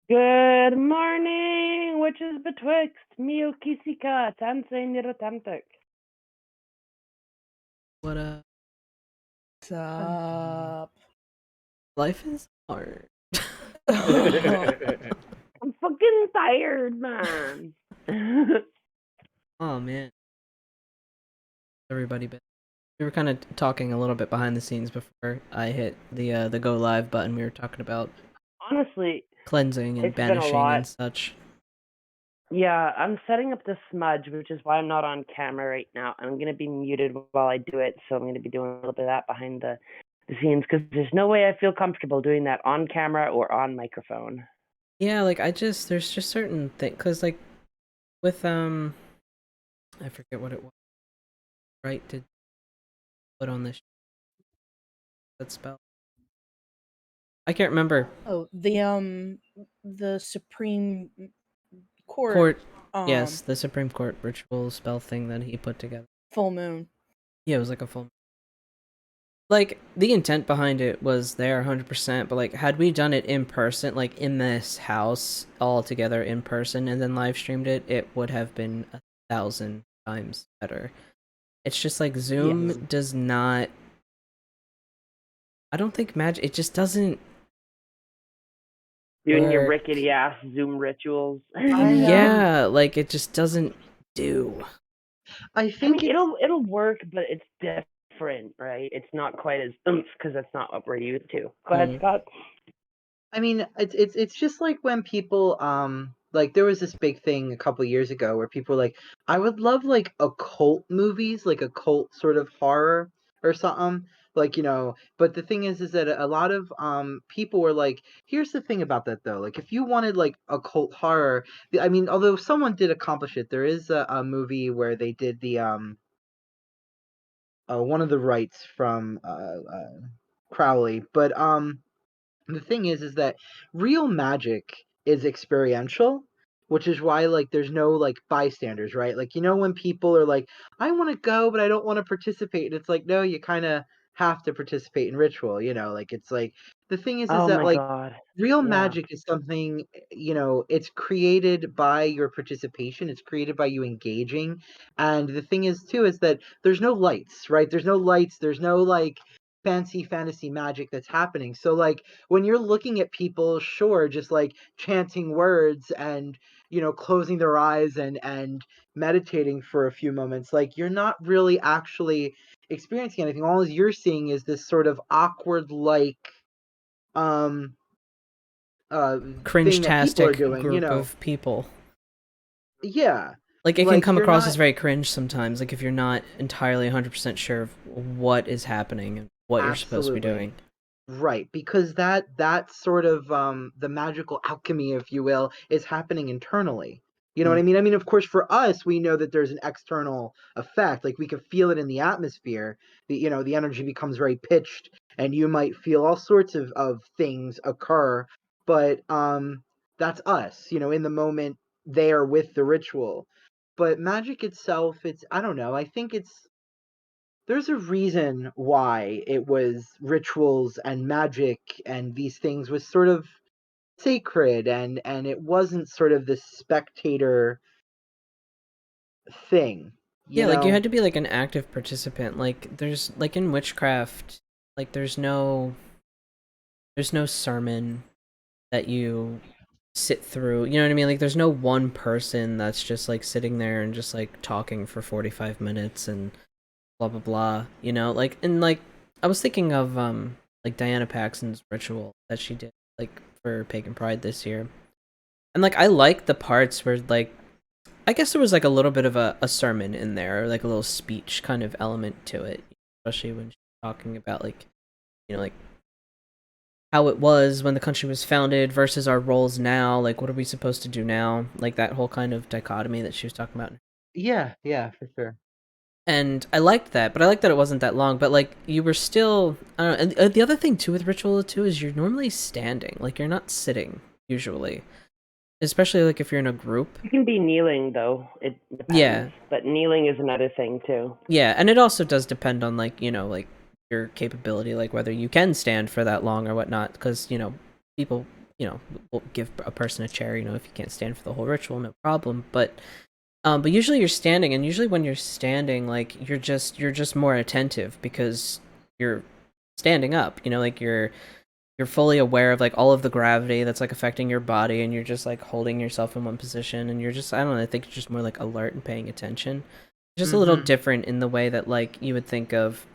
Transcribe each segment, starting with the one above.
Good morning, witches betwixt, mio kisika, tanse niratantek. What up? What's up? Life is hard. I'm fucking tired, man. Oh man, everybody been. We were kind of talking a little bit behind the scenes before I hit the go live button. We were talking about Honestly, cleansing and it's been a banishing lot. and such. Yeah, I'm setting up the smudge, which is why I'm not on camera right now. I'm going to be muted while I do it, so I'm going to be doing a little bit of that behind the scenes, because there's no way I feel comfortable doing that on camera or on microphone. Yeah, like there's just certain things, cause like with I forget what it was. Right? Did put on this that spell? I can't remember. Oh, the Supreme Court. Court. Yes, the Supreme Court ritual spell thing that he put together. Full moon. Yeah, it was like a full. Like, the intent behind it was there 100%, but like, had we done it in person, like in this house, all together in person, and then live streamed it, it would have been 1,000 times better. It's just like Zoom does not. I don't think magic. It just doesn't. Doing your rickety ass Zoom rituals. Yeah, like it just doesn't do. I think it'll work, but it's different, right? It's not quite as because that's not what we're used to. Go ahead, Scott. I mean, it's just like when people like there was this big thing a couple years ago where people were like, I would love like occult movies, like occult sort of horror or something. Like, you know, but the thing is that a lot of people were like, here's the thing about that though, like if you wanted like occult horror, I mean, although someone did accomplish it, there is a movie where they did the one of the rights from Crowley, but the thing is that real magic is experiential, which is why like there's no like bystanders, right? Like, you know, when people are like, I want to go but I don't want to participate, and it's like, no, you kind of have to participate in ritual, you know, like it's like the thing is that like God. real magic is something, you know, it's created by your participation, it's created by you engaging. And the thing is too is that there's no lights, right? There's no lights, there's no like fancy fantasy magic that's happening. So like when you're looking at people, sure, just like chanting words and, you know, closing their eyes and meditating for a few moments, like you're not really actually experiencing anything. All you're seeing is this sort of awkward like cringe-tastic doing, group you know, of people. Yeah. Like, it can come across as very cringe sometimes, like if you're not entirely 100% sure of what is happening and what you're supposed to be doing. Right, because that sort of the magical alchemy, if you will, is happening internally. You know what I mean? I mean, of course, for us, we know that there's an external effect. Like we can feel it in the atmosphere. You know, the energy becomes very pitched, and you might feel all sorts of things occur. But that's us. You know, in the moment, there with the ritual. But magic itself, it's I don't know. I think there's a reason why it was rituals and magic and these things was sort of sacred, and it wasn't sort of this spectator thing. You know? Like you had to be like an active participant. Like there's like in witchcraft, like there's no sermon that you sit through. You know what I mean? Like there's no one person that's just like sitting there and just like talking for 45 minutes and blah blah blah, you know? Like and like I was thinking of like Diana Paxson's ritual that she did like for Pagan Pride this year. And like I like the parts where like I guess there was like a little bit of a sermon in there, or like a little speech kind of element to it, especially when she's talking about like, you know, like how it was when the country was founded versus our roles now, like what are we supposed to do now, like that whole kind of dichotomy that she was talking about. Yeah, for sure. And I liked that, but I liked that it wasn't that long, but like you were still, I don't know. And the other thing too with ritual too is you're normally standing, like you're not sitting usually, especially like if you're in a group. You can be kneeling though. It depends. Yeah, but kneeling is another thing too. Yeah, and it also does depend on like, you know, like your capability, like whether you can stand for that long or whatnot, because, you know, people you know, we'll give a person a chair, you know, if you can't stand for the whole ritual, no problem. But usually you're standing, and usually when you're standing, like you're just more attentive because you're standing up, you know, like you're fully aware of like all of the gravity that's like affecting your body, and you're just like holding yourself in one position, and you're just, I don't know, I think you're just more like alert and paying attention. Just a little different in the way that like you would think of,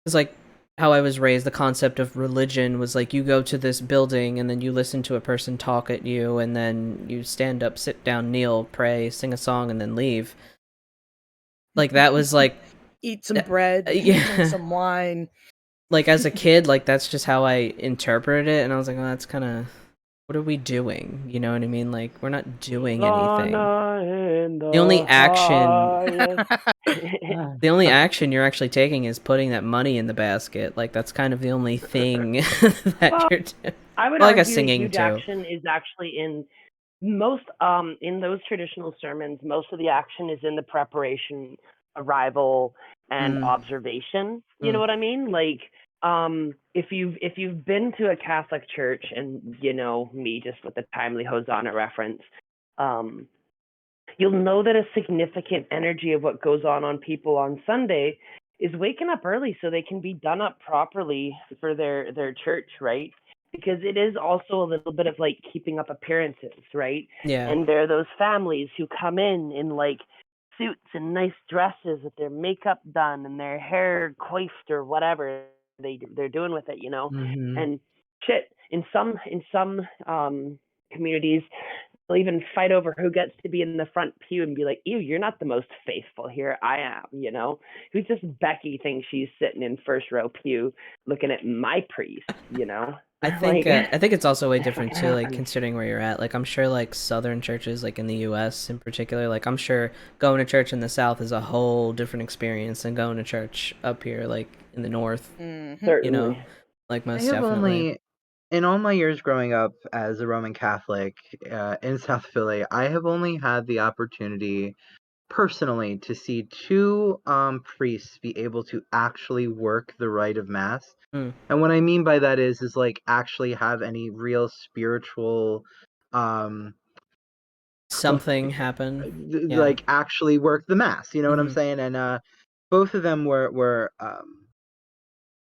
because like how I was raised, the concept of religion was like you go to this building and then you listen to a person talk at you, and then you stand up, sit down, kneel, pray, sing a song, and then leave. Like that was like Eat some bread, yeah. drink some wine. Like as a kid, like that's just how I interpreted it, and I was like, oh, that's kind of, what are we doing? You know what I mean? Like we're not doing anything. The only action the only action you're actually taking is putting that money in the basket. Like that's kind of the only thing that you're doing. I would Well, I argue guess singing huge too. action is actually in most in those traditional sermons. Most of the action is in the preparation, arrival, and observation. You know what I mean? Like if you've been to a Catholic church, and you know me just with the timely Hosanna reference, you'll know that a significant energy of what goes on people on Sunday is waking up early so they can be done up properly for their church, right? Because it is also a little bit of like keeping up appearances, right? Yeah. And there are those families who come in like suits and nice dresses with their makeup done and their hair coiffed or whatever they're doing with it, you know. And shit, in some communities, they'll even fight over who gets to be in the front pew and be like, ew, you're not the most faithful here. I am, you know? Who's this Becky thinks she's sitting in first row pew looking at my priest, you know? I think Like, I think it's also way different too, like happens. considering where you're at. Like I'm sure like southern churches, like in the US in particular, like I'm sure going to church in the South is a whole different experience than going to church up here like in the North. Certainly. You know, like I most have definitely. only, in all my years growing up as a Roman Catholic in South Philly, I have only had the opportunity personally to see two priests be able to actually work the rite of Mass. And what I mean by that is like actually have any real spiritual Something happened. Yeah. like actually work the Mass, you know what I'm saying? And both of them were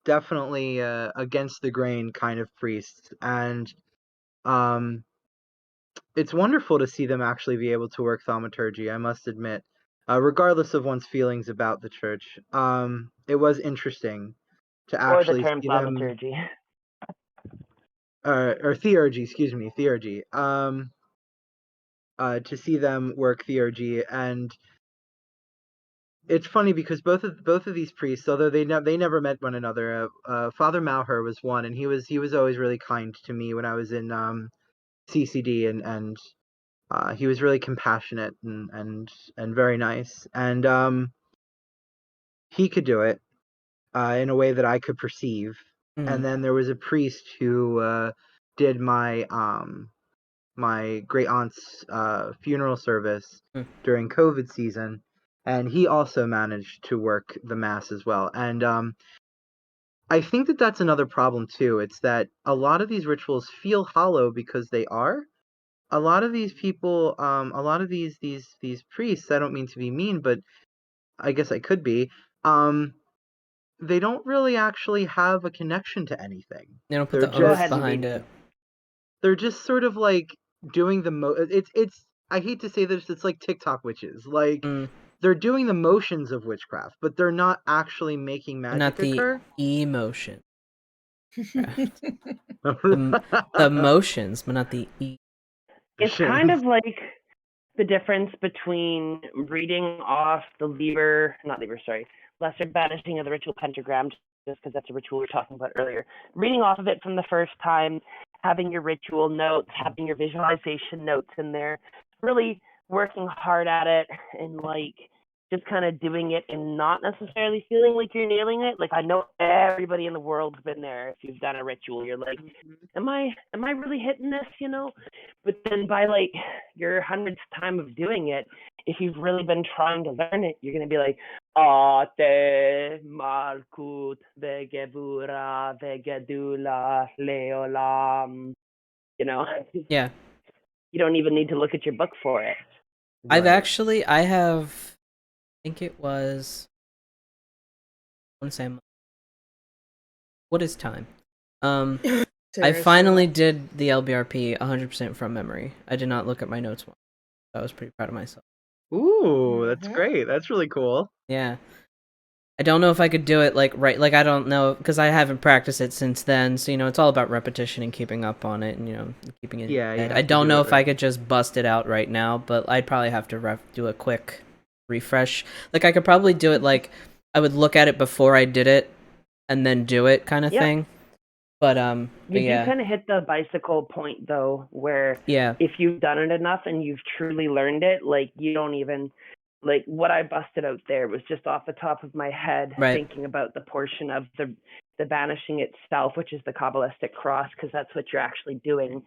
definitely against the grain kind of priests, and it's wonderful to see them actually be able to work thaumaturgy, I must admit, regardless of one's feelings about the church. It was interesting to Or the actually term see them, thaumaturgy. or theurgy, excuse me, theurgy. To see them work theurgy, and it's funny because both of these priests, although they never met one another, Father Mauher was one, and he was always really kind to me when I was in CCD, and he was really compassionate and very nice, and he could do it in a way that I could perceive. And then there was a priest who did my great aunt's funeral service during COVID season, and he also managed to work the Mass as well. And I think that that's another problem too. It's that a lot of these rituals feel hollow because they are. A lot of these people, a lot of these priests, I don't mean to be mean, but I guess I could be, they don't really actually have a connection to anything. They don't put They're the Go oath ahead and behind be it. They're just sort of like doing the it's I hate to say this, it's like TikTok witches. Like they're doing the motions of witchcraft, but they're not actually making But not magic the occur. emotion. The motions, but not the It's kind of like the difference between reading off the lesser banishing of the ritual pentagram, just because that's a ritual we were talking about earlier. Reading off of it from the first time, having your ritual notes, having your visualization notes in there, really working hard at it, and like just kind of doing it and not necessarily feeling like you're nailing it. Like I know everybody in the world's been there. If you've done a ritual, you're like, am I really hitting this, you know? But then by like your 100th time of doing it, if you've really been trying to learn it, you're gonna be like, Ate Malkut Vegebura Vegedula Leolam. You know, Yeah. you don't even need to look at your book for it. I Right. have, I think it was, I want to say, what is time? I Seriously. finally did the LBRP 100% from memory. I did not look at my notes once. I was pretty proud of myself. Ooh, that's Mhm. great. That's really cool. Yeah. I don't know if I could do it like right, like I don't know because I haven't practiced it since then. So it's all about repetition and keeping up on it, and keeping it in your Yeah, you head. I have to don't do know it if I right. could just bust it out right now, but I'd probably have to do a quick refresh. Like I could probably do it like I would look at it before I did it and then do it kind of Yep. thing. But You do yeah, kind of hit the bicycle point though, where yeah, if you've done it enough and you've truly learned it, like you don't even like what I busted out there was just off the top of my head right. thinking about the portion of the banishing itself, which is the Kabbalistic cross, because that's what you're actually doing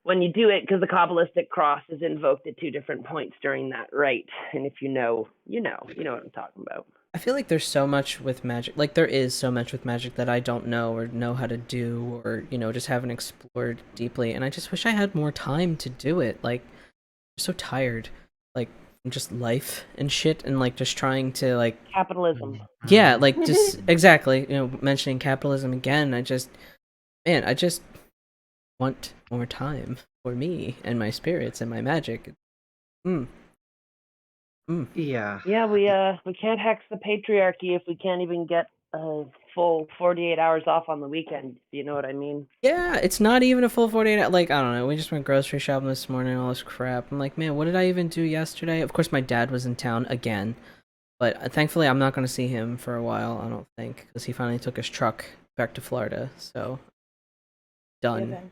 when you do it, because the Kabbalistic cross is invoked at two different points during that rite. And if you know, you know what I'm talking about. I feel like there's so much with magic. Like there is so much with magic that I don't know or know how to do or just haven't explored deeply. And I just wish I had more time to do it. Like I'm so tired, like from just life and shit, and like just trying to like Capitalism. yeah, Mhm. like just exactly. Mentioning capitalism again. I just want more time for me and my spirits and my magic. Mm. Mm. Yeah. Yeah, we can't hex the patriarchy if we can't even get a full 48 hours off on the weekend. You know what I mean? Yeah, it's not even a full 48 hours. Like, I don't know. We just went grocery shopping this morning and all this crap. I'm like, man, what did I even do yesterday? Of course, my dad was in town again. But thankfully, I'm not going to see him for a while, I don't think. Because he finally took his truck back to Florida. So, done. Given.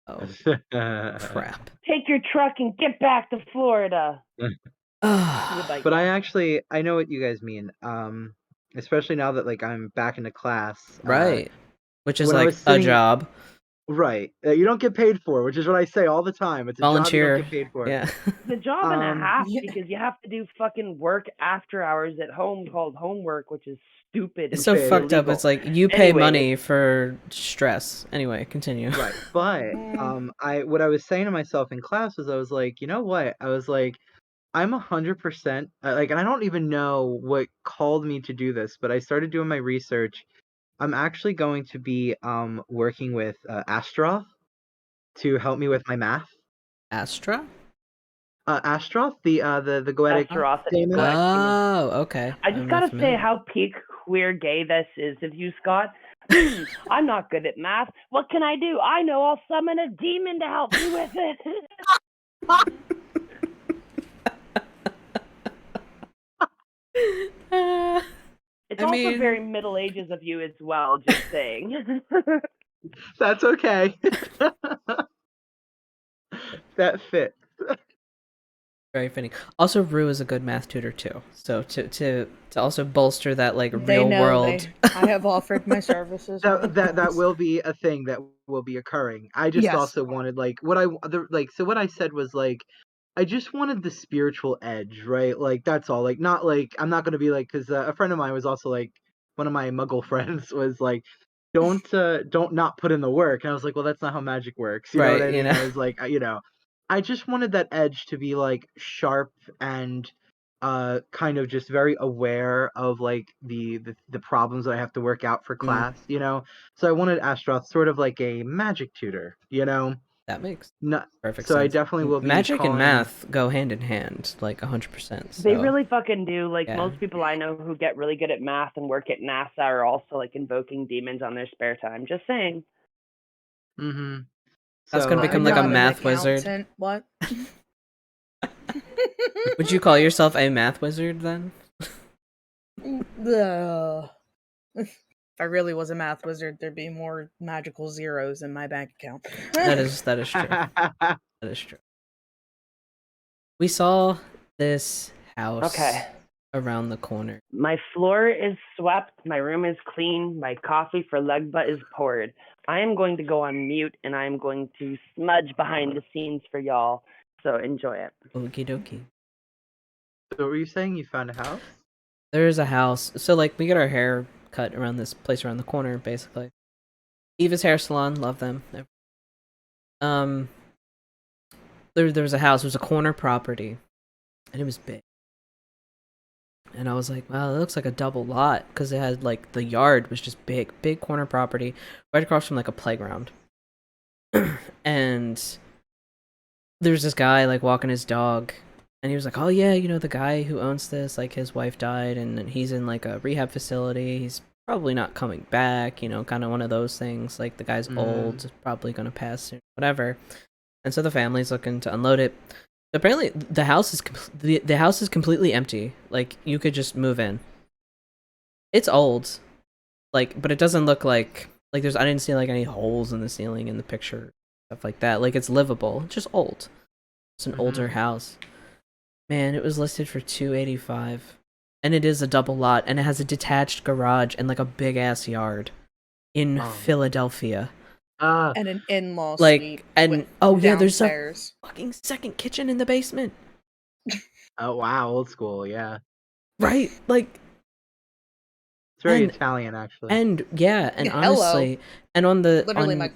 Oh, crap. Take your truck and get back to Florida. Ah, But I know what you guys mean. Especially now that like I'm back into class. right. Which is When I like was a sitting job. right, you don't get paid for, which is what I say all the time. It's a job you don't Volunteer. get paid for. Yeah. It's a job and a Um, half Yeah. because you have to do fucking work after hours at home called homework, which is stupid It's and so should be fucked up. illegal. It's like you pay Anyways, money for stress. Anyway, continue. right, but Mm. what I was saying to myself in class was I was like, you know what? I was like, I'm 100% like, and I don't even know what called me to do this, but I started doing my research. I'm actually going to be working with Astroth to help me with my math. Astra? Astroth, the goetic Astaroth, daemon. Goetic demon. Oh, okay. I just I'm not gotta say familiar. how peak queer gay this is of you, Scott. I'm not good at math. What can I do? I know I'll summon a demon to help me with it. Uh, It's I also very mean, Middle Ages of you as well, just saying. That's okay. That fit. very fitting. Also, Rue is a good math tutor too. So to also bolster that like They real know world. I have offered my services many That times. will be a thing that will be occurring. I just Yes. also wanted like so what I said was like I just wanted the spiritual edge, right? Like that's all. Like not like I'm not gonna be like because a friend of mine was also like one of my Muggle friends was like don't not put in the work, and I was like, well, that's not how magic works. You know what Right, I mean? I was like, I just wanted that edge to be like sharp and kind of just very aware of like the problems that I have to work out for Mm, class, So I wanted Astroth sort of like a magic tutor. that makes Not perfect so I sense. definitely will be Magic and calling. math go hand in hand, like 100%. They So really fucking do. Like yeah, most people I know who get really good at math and work at NASA are also like invoking demons on their spare time. Just saying. Mm-hmm. that's gonna So I become I'm like a not an definitely. math wizard. accountant. What? Would you call yourself a math wizard then? Ugh. If I really was a math wizard, there'd be more magical zeros in my bank account. That is true. That is true. We saw this house Okay. around the corner. My floor is swept. My room is clean. My coffee for Legba is poured. I am going to go on mute and I am going to smudge behind the scenes for y'all. So enjoy it. Okie dokie. So what were you saying? You found a house? There's a house. So like we get our hair cut around this place around the corner, basically. Eva's hair salon, love them. um, there was a house. It was a corner property, and it was big. And I was like, wow, it looks like a double lot because it had like the yard was just big corner property right across from like a playground. And there's this guy like walking his dog, and he was like, oh yeah, you know, the guy who owns this, like his wife died and he's in like a rehab facility. He's probably not coming back, you know, kind of one of those things. Like the guy's old, probably gonna pass soon, whatever. And so the family's looking to unload it. Apparently, the house is the house is completely empty. Like you could just move in. It's old, like, but it doesn't look like there's. I didn't see like any holes in the ceiling in the picture, stuff like that. Like it's livable, just old. It's an older house. Man, it was listed for $285, and it is a double lot, and it has a detached garage and like a big ass yard in Philadelphia. And an in-law Like, suite. and oh yeah, there's a downstairs. fucking second kitchen in the basement. Oh wow, old school, yeah. Right, like It's very And- Italian, actually. and yeah, and Yeah, hello. honestly, and on the Literally, on,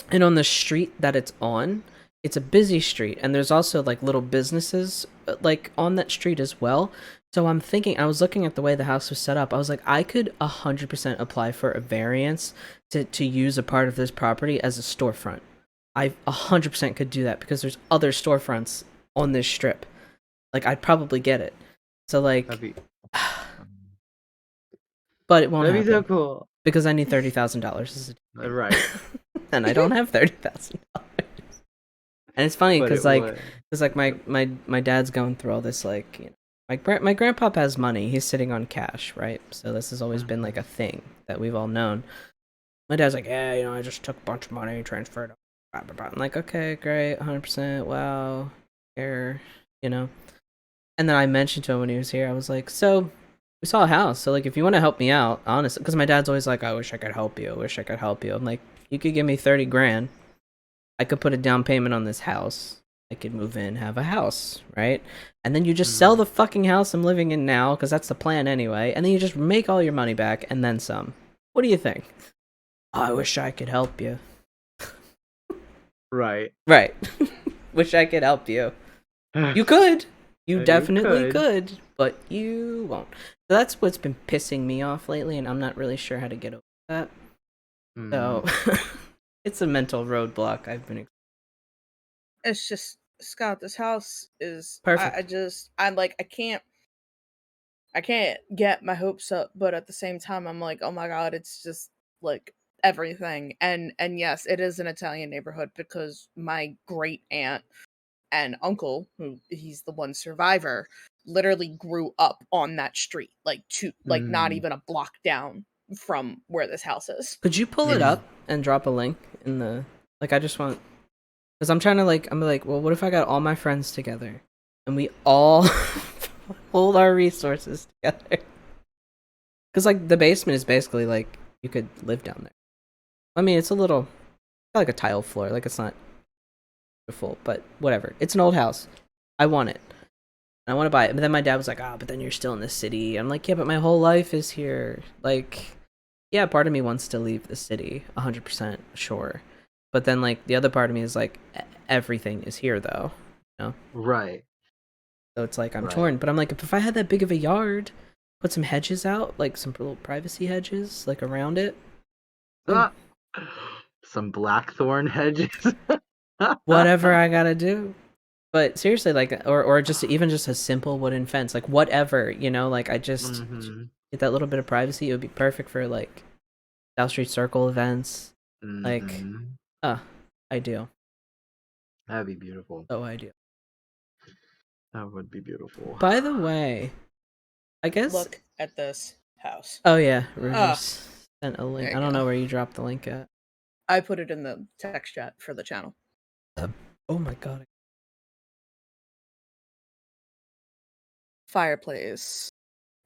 and on the street that it's on, it's a busy street, and there's also like little businesses like on that street as well. So I'm thinking, I was looking at the way the house was set up. I was like, I could 100% apply for a variance to use a part of this property as a storefront. I 100% could do that because there's other storefronts on this strip. Like I'd probably get it. So like, That'd be, but it won't that'd be happen so cool. because I need $30,000. Right. And I don't have $30,000. And it's funny But because it like, would. because like my dad's going through all this, like, you know, my grandpa has money. He's sitting on cash, right? So this has always been like a thing that we've all known. My dad's like, yeah, you know, I just took a bunch of money, transferred it. Blah, blah, blah. I'm like, okay, great, 100%. Wow, here, you know. And then I mentioned to him when he was here, I was like, so we saw a house. So like, if you want to help me out, honestly, because my dad's always like, I wish I could help you. I wish I could help you. I'm like, you could give me 30 grand. I could put a down payment on this house. I could move in, have a house, right? And then you just sell the fucking house I'm living in now, because that's the plan anyway. And then you just make all your money back and then some. What do you think? Oh, I wish I could help you. Right. Right. Wish I could help you. You could. You You definitely could. could, but you won't. So that's what's been pissing me off lately, and I'm not really sure how to get over that. So it's a mental roadblock I've been. It's just, Scott, this house is Perfect. I'm like, I can't get my hopes up, but at the same time I'm like, oh my god, it's just like everything. And yes, it is an Italian neighborhood because my great aunt and uncle, who he's the one survivor, literally grew up on that street, like not even a block down from where this house is. Could you pull it up and drop a link in the, like, I just want, because I'm trying to like, I'm like, well, what if I got all my friends together and we all hold our resources together? Because like the basement is basically like you could live down there. I mean, it's a little, like a tile floor, like it's not beautiful, but whatever. It's an old house. I want it. I want to buy it. But then my dad was like, but then you're still in the city. I'm like, yeah, but my whole life is here. Like, yeah, part of me wants to leave the city, 100% sure. But then, like, the other part of me is like, everything is here, though. You know? Right. So it's like, I'm Right. torn. But I'm like, if I had that big of a yard, put some hedges out, like some little privacy hedges, like around it. Some blackthorn hedges. Whatever I gotta do. But seriously, like, or just even just a simple wooden fence, like whatever, you know, like I just get that little bit of privacy. It would be perfect for like South Street Circle events. Like, ideal. That'd be beautiful. So ideal. That would be beautiful. By the way, I guess. Look at this house. Oh yeah, Rivers sent a link. There you I don't go. know where you dropped the link at. I put it in the text chat for the channel. Oh my god. Fireplace.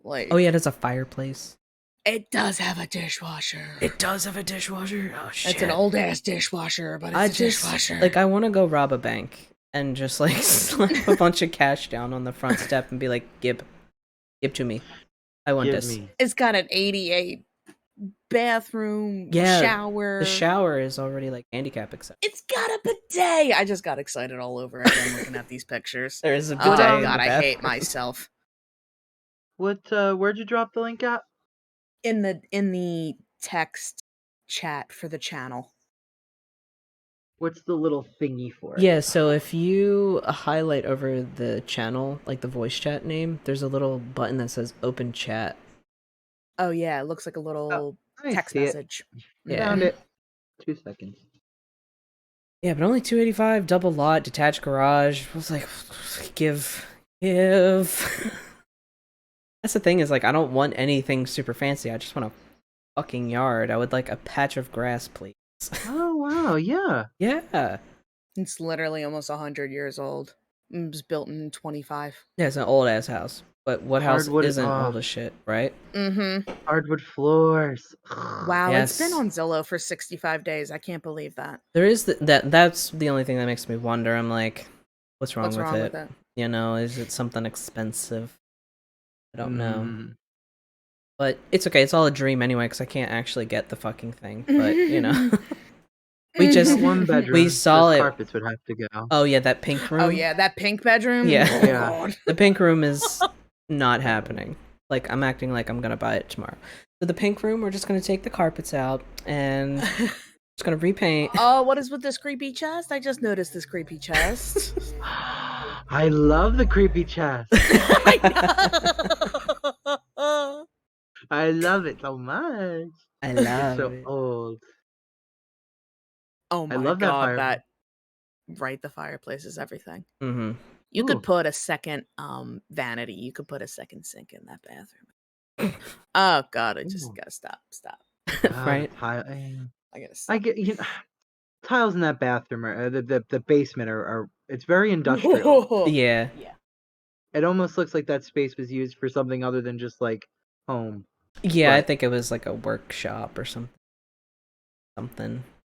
Like, Oh yeah, it has a fireplace. it does have a dishwasher. It does have a dishwasher. Oh shit. It's an old ass dishwasher, but it's I a just dishwasher. like, I want to go rob a bank and just like slap a bunch of cash down on the front step and be like, give to me. I want Give this. me. It's got an 88 bathroom, Yeah, shower. The shower is already like handicap accessible. It's got a bidet. I just got excited all over again looking at these pictures. There is a Oh bidet in God, the I hate bathroom. myself. Where'd you drop the link at? In the text chat for the channel. What's the little thingy for it? Yeah, so if you highlight over the channel, like the voice chat name, there's a little button that says open chat. Oh yeah, it looks like a little I text see it. message. Yeah. Found it. 2 seconds. Yeah, but only $285, double lot, detached garage. I was like, give. That's the thing is, like, I don't want anything super fancy. I just want a fucking yard. I would like a patch of grass, please. Oh wow, yeah. Yeah. It's literally almost 100 years old. It was built in 25. Yeah, it's an old ass house. But what house Hardwood- isn't oh. old as shit, right? Mm-hmm. Hardwood floors. Wow, it's been Yes. on Zillow for 65 days. I can't believe that. There is that's the only thing that makes me wonder. I'm like, what's wrong, What's with, wrong it? with it? You know, is it something expensive? I don't know. Mm. But it's okay. It's all a dream anyway, because I can't actually get the fucking thing. But, you know. We just One bedroom. we saw those it. Carpets would have to go. Oh yeah, that pink room. Oh yeah, that pink bedroom? Yeah. Oh, Yeah. God. The pink room is not happening. Like, I'm acting like I'm gonna buy it tomorrow. So the pink room, we're just gonna take the carpets out and just gonna repaint. Oh, what is with this creepy chest? I just noticed this creepy chest. I love the creepy chest. I know. I love it so much. I It's love so it. old. Oh my love that God, fireplace. right, the fireplace is everything. Mm-hmm. You Ooh. could put a second vanity. You could put a second sink in that bathroom. Oh God, I just Ooh. gotta stop. Right? I gotta stop. I get tiles in that bathroom are the basement are it's very industrial. Yeah. It almost looks like that space was used for something other than just like home. Yeah, I But- think it was like a workshop or something.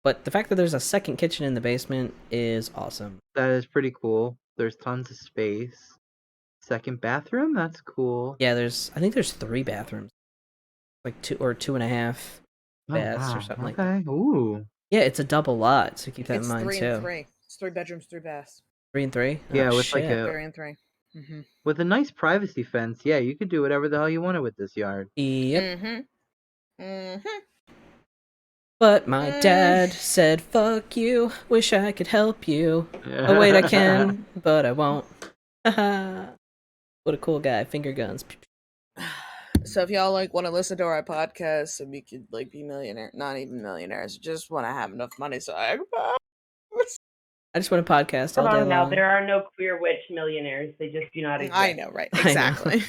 But the fact that there's a second kitchen in the basement is awesome. That is pretty cool. There's tons of space. Second bathroom, that's cool. Yeah, I think there's 3 bathrooms. Like 2 or 2.5 Oh, baths or wow. something like Okay. that. Ooh. Yeah, it's a double lot, so keep that It's in mind 3 too. and 3. It's 3 bedrooms, 3 baths. 3 and 3? Yeah, Oh, with like shit. 3 and 3. Mm-hmm. with a nice privacy fence. Yeah, you could do whatever the hell you wanted with this yard. Yep. Mm-hmm. Mm-hmm. But my dad said, fuck you, wish I could help you. Oh wait, I can, but I won't. Haha. What a cool guy, finger guns. So if y'all like want to listen to our podcast so we could like be not even millionaires, just want to have enough money so I I just want a podcast all Come day on now, long. there are no queer witch millionaires. They just do not exist. I know, right? I know. Exactly.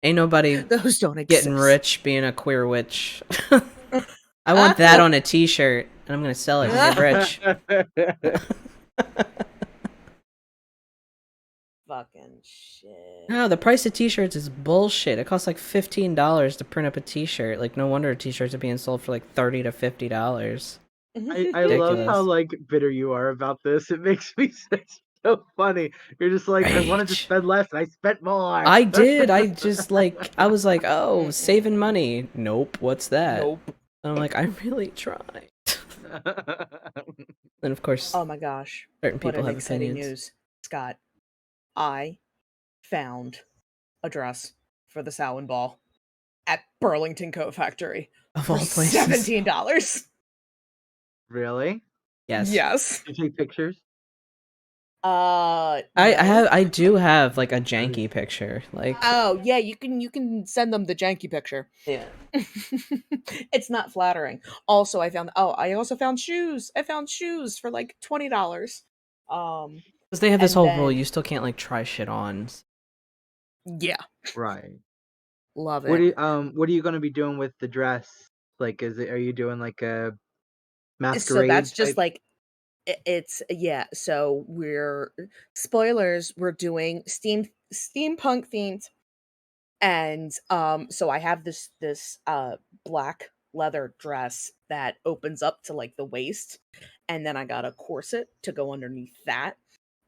Ain't nobody Those don't exist. getting rich being a queer witch. I want that on a t-shirt, and I'm gonna sell it and get rich. Fucking shit. No, the price of t-shirts is bullshit. It costs like $15 to print up a t-shirt. Like, no wonder t-shirts are being sold for like $30 to $50. I love how Ridiculous. like bitter you are about this. It makes me so funny. You're just like, I wanted to Rage. spend less and I spent more. I did. I was like, oh, saving money. Nope. What's that? Nope. And I'm like, I really tried. And of course, Oh my gosh. certain What people an have exciting opinions. news. Scott, I found a dress for the Samhain Ball at Burlington Coat Factory Of for all places. $17. Really? Yes. Yes. Did you take pictures? No. I do have like a janky picture. Like, Oh yeah, you can send them the janky picture. yeah. It's not flattering. Also, I also found shoes. I found shoes for like $20. Because they have this And whole rule, then- you still can't like try shit on. Yeah, Right. love it. What are you gonna be doing with the dress? Like, are you doing like a masquerade? So that's just type- like it's yeah. So we're doing steampunk themed, and so I have this black leather dress that opens up to like the waist, and then I got a corset to go underneath that.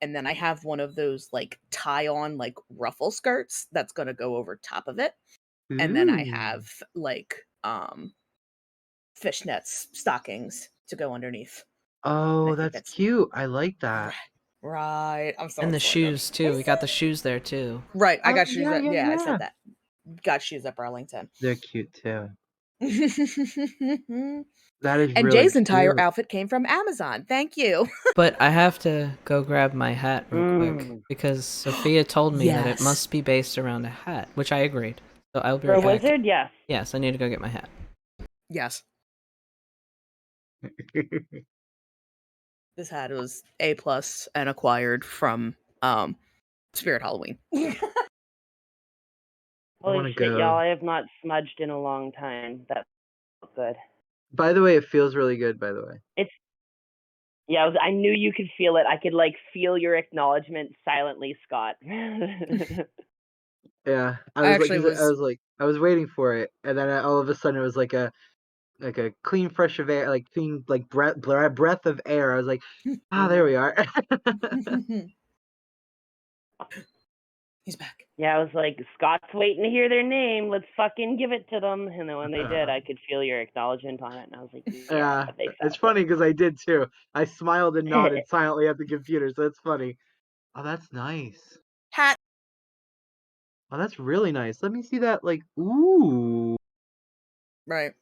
And then I have one of those like tie on like ruffle skirts that's gonna go over top of it. And then I Ooh. have like fishnets stockings to go underneath. I Oh, think that's that's cute. I like that. right. I'm so And the excited. shoes too. We got the shoes there too. Right, I Oh, got shoes. yeah, yeah, Yeah, I yeah. said that. Got shoes at Burlington. They're cute too. And That is really Jay's entire cute. outfit came from Amazon. Thank you. But I have to go grab my hat real quick because Sophia told me that it Yes. must be based around a hat, which I agreed. So I'll be For a right back. wizard, yes. Yes, I need to go get my hat. Yes. This hat was A+ and acquired from Spirit Halloween. Holy wanna shit, go. y'all! I have not smudged in a long time. That felt good. By the way, it feels really good, by the way. Yeah, I knew you could feel it. I could like feel your acknowledgement silently, Scott. Yeah. I actually was I was waiting for it, and then all of a sudden it was like a clean fresh of air, like clean like breath of air. I was like, there we are. He's back. Yeah, I was like, Scott's waiting to hear their name. Let's fucking give it to them. And then when they did, I could feel your acknowledgement on it, and I was like, Yeah, they it's felt funny it. because I did too. I smiled and nodded silently at the computer, so it's funny. Oh, that's nice. Hat. Oh, that's really nice. Let me see that. Like, ooh. Right.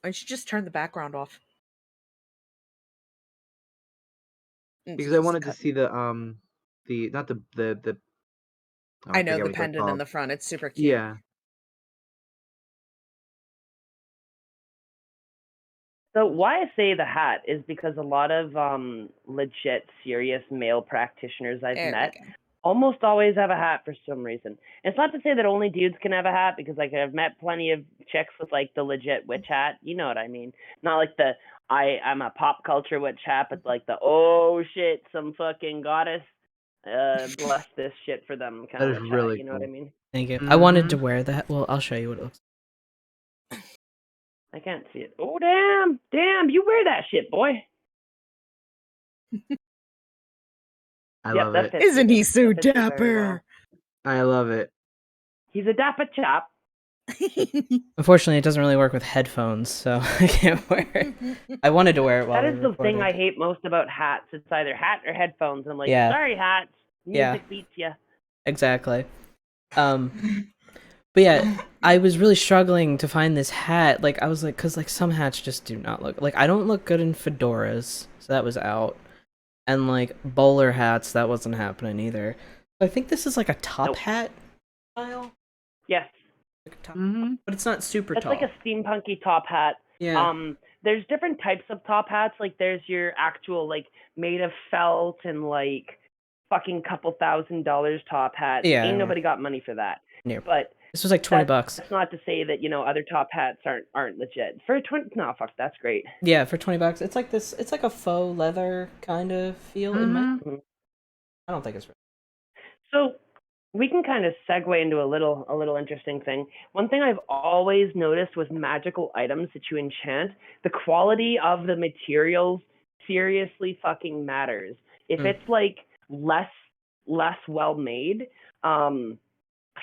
I should just turn the background off. Because I wanted to see the not the oh, I know forget the what they're pendant in called. the front. It's super cute. Yeah. So why I say the hat is because a lot of legit serious male practitioners I've There we met go. almost always have a hat for some reason. It's not to say that only dudes can have a hat, because like I've met plenty of chicks with like the legit witch hat. You know what I mean? Not like the I'm a pop culture witch hat, but like the oh shit, some fucking goddess bless this shit for them kind That of is witch really hat. You know what I cool. mean? Thank you. I wanted to Mhm. wear that. Well, I'll show you what it looks I can't see it. Oh damn! You wear that shit, boy. I Yep, love that it. fits you Isn't he good. so That fits you very well. dapper? I love it. He's a dapper chap. Unfortunately, it doesn't really work with headphones, so I can't wear it. I wanted to wear it while That we is the thing recorded. I hate most about hats. It's either hat or headphones. I'm like, Yeah. sorry, hats. Music beats you. Exactly. But yeah, I was really struggling to find this hat. Like, I was like, because like some hats just do not look like I don't look good in fedoras, so that was out, and like bowler hats, that wasn't happening either. I think this is like a top Nope. hat style, Yes, like a top, Mm-hmm. but it's not super it's tall. like a steampunky top hat. Yeah. There's different types of top hats. Like there's your actual like made of felt and like fucking couple $1,000s top hats. Yeah, Ain't yeah. nobody got money for that. Yeah. But This was like $20. that's not to say that other top hats aren't legit. For 20, no, fuck, that's great. Yeah, for $20. It's like this. It's like a faux leather kind of feel. In my, Mhm. I don't think it's real. So we can kind of segue into a little interesting thing. One thing I've always noticed with magical items that you enchant, the quality of the materials seriously fucking matters. If it's like less well made,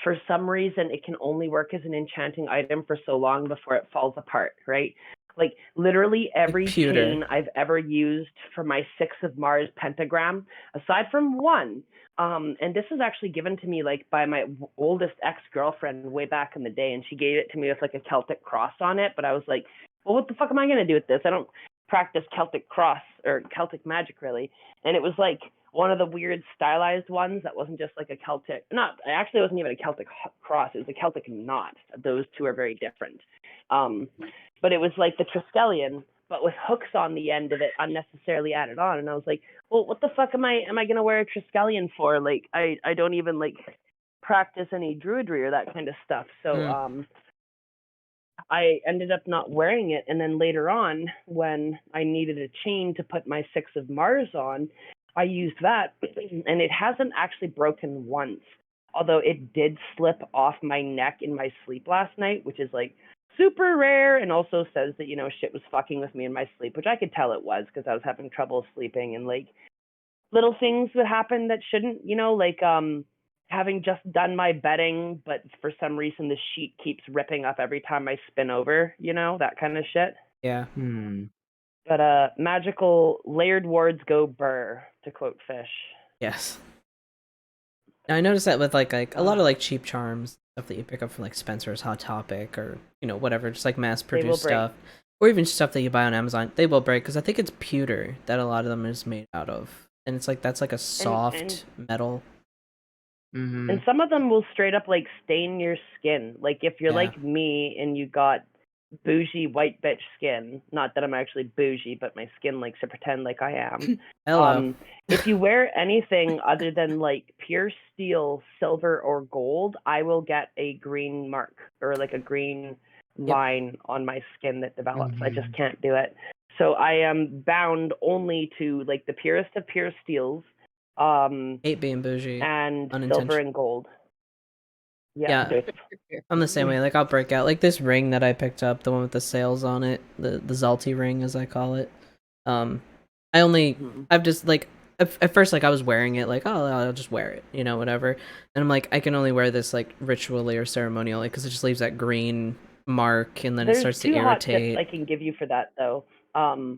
for some reason it can only work as an enchanting item for so long before it falls apart, right? Like literally every pewter. chain I've ever used for my 6 of Mars pentagram, aside from one, and this was actually given to me like by my oldest ex-girlfriend way back in the day, and she gave it to me with like a Celtic cross on it, but I was like, well, what the fuck am I going to do with this? I don't practice Celtic cross or Celtic magic really. And it was like one of the weird stylized ones that wasn't just like a Celtic, it wasn't even a Celtic cross, it was a Celtic knot. Those two are very different. But it was like the Triskelion, but with hooks on the end of it, unnecessarily added on. And I was like, well, what the fuck am I gonna wear a Triskelion for? Like I don't even like practice any druidry or that kind of stuff. So I ended up not wearing it, and then later on, when I needed a chain to put my 6 of Mars on, I used that, and it hasn't actually broken once. Although it did slip off my neck in my sleep last night, which is like super rare, and also says that shit was fucking with me in my sleep, which I could tell it was because I was having trouble sleeping, and like little things would happen that shouldn't, like having just done my bedding, but for some reason the sheet keeps ripping up every time I spin over, that kind of shit. Yeah. But magical layered wards go burr, to quote Fish. Yes. Now, I noticed that with like a lot of like cheap charms stuff that you pick up from like Spencer's Hot Topic or whatever, just like mass produced stuff, or even stuff that you buy on Amazon, they will break because I think it's pewter that a lot of them is made out of, and it's like that's like a soft metal. And some of them will straight up like stain your skin. Like if you're like me and you got bougie white bitch skin, not that I'm actually bougie, but my skin likes to pretend like I am. Hello. If you wear anything other than like pure steel, silver, or gold, I will get a green mark or like a green line on my skin that develops. I just can't do it. So I am bound only to like the purest of pure steels. Hate being bougie. And silver and gold. Yeah. I'm the same way. Like I'll break out like this ring that I picked up, the one with the sails on it, the Zalti ring as I call it. I've just like at first like I was wearing it like, oh, I'll just wear it, whatever. And I'm like, I can only wear this like ritually or ceremonially because it just leaves that green mark and then it starts to irritate. There's 2 hot tips I can give you for that though.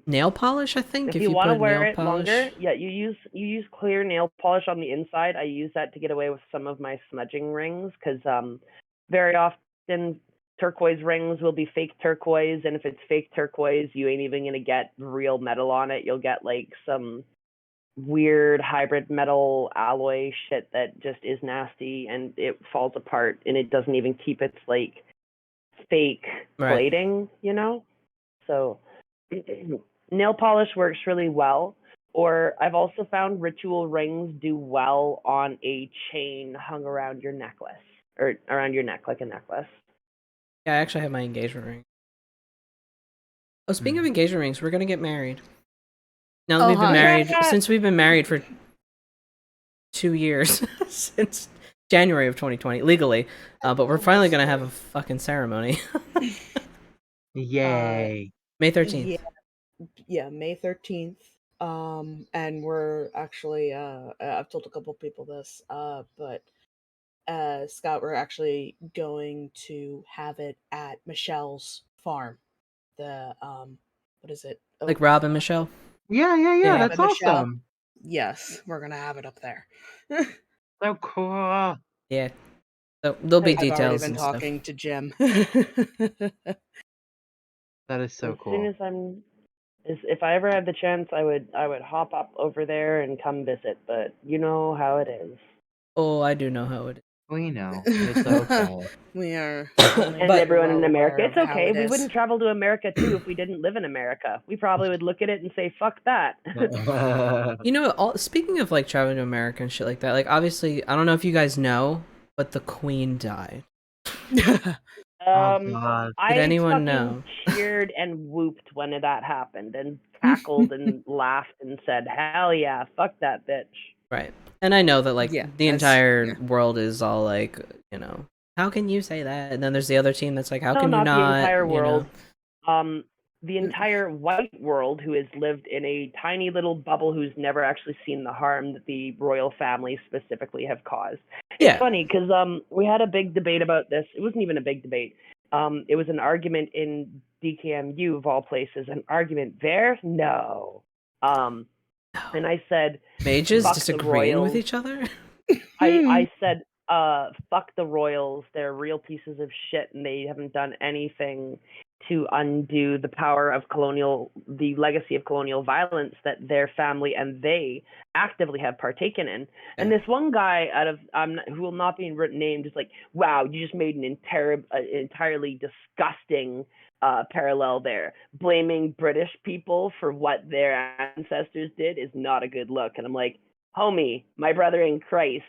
Nail polish, I think. If you want to wear it longer, you use clear nail polish on the inside. I use that to get away with some of my smudging rings because very often turquoise rings will be fake turquoise, and if it's fake turquoise, you ain't even gonna get real metal on it. You'll get like some weird hybrid metal alloy shit that just is nasty and it falls apart and it doesn't even keep its like fake plating, So nail polish works really well, or I've also found ritual rings do well on a chain hung around your necklace or around your neck like a necklace. Yeah, I actually have my engagement ring. Oh, speaking of engagement rings, we're gonna get married. Now that we've been married, since we've been married for 2 years, since January of 2020, legally, but we're finally gonna have a fucking ceremony. Yay! May 13th. Yeah, May 13th. And we're actually I've told a couple people this, but Scott, we're actually going to have it at Michelle's farm. The what is it? Like Rob and Michelle? Yeah, that's awesome. Yes, we're gonna have it up there. So cool. Yeah. So there'll be I've details already been and talking stuff. to Jim. That is so cool. As soon as if I ever had the chance, I would hop up over there and come visit. But you know how it is. Oh, I do know how it is. We know. It's okay. We are. And everyone in America, it's okay. We wouldn't travel to America too if we didn't live in America. We probably would look at it and say, "Fuck that." Speaking of like traveling to America and shit like that, like obviously, I don't know if you guys know, but the Queen died. God. Did anyone know? Cheered and whooped when that happened, and cackled and laughed and said, "Hell yeah, fuck that bitch." Right, and I know that like the entire world is all like, how can you say that? And then there's the other team that's like, how can you not? The entire world. The entire white world who has lived in a tiny little bubble who's never actually seen the harm that the royal family specifically have caused. It's funny because we had a big debate about this. It wasn't even a big debate. It was an argument in DKMU of all places. An argument there? No. And I said, mages disagreeing with each other? I said, fuck the royals. They're real pieces of shit and they haven't done anything to undo the power of the legacy of colonial violence that their family and they actively have partaken in. And this one guy who will not be named is like, wow, you just made an entirely disgusting parallel there. Blaming British people for what their ancestors did is not a good look. And I'm like, homie, my brother in Christ,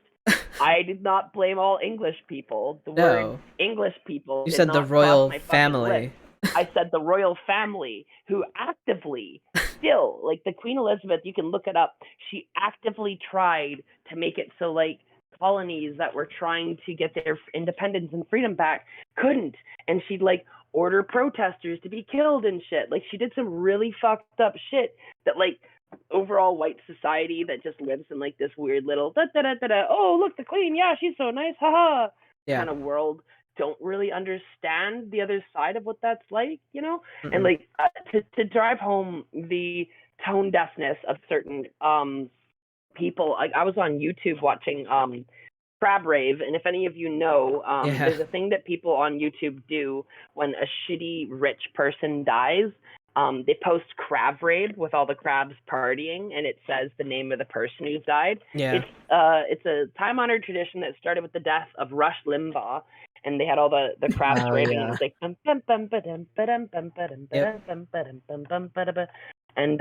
I did not blame all English people. The word English people. You said the royal family. I said the royal family, who actively still, like the Queen Elizabeth, you can look it up. She actively tried to make it so like colonies that were trying to get their independence and freedom back couldn't. And she'd like order protesters to be killed and shit. Like she did some really fucked up shit that like overall white society that just lives in like this weird little oh look, the Queen, yeah, she's so nice, haha, kind of world don't really understand the other side of what that's like, you know? Mm-mm. And like to drive home the tone deafness of certain people. I was on YouTube watching Crab Rave, and if any of you know, Yeah. there's a thing that people on YouTube do when a shitty rich person dies. They post Crab Rave with all the crabs partying, and it says the name of the person who's died. Yeah. It's a time-honored tradition that started with the death of Rush Limbaugh, and they had all the crabs Oh, raving. yeah. And it was like bum bum bum ba-dum, ba-dum, bum ba-dum, ba-dum, bum ba-dum, bum bum ba-da-ba. And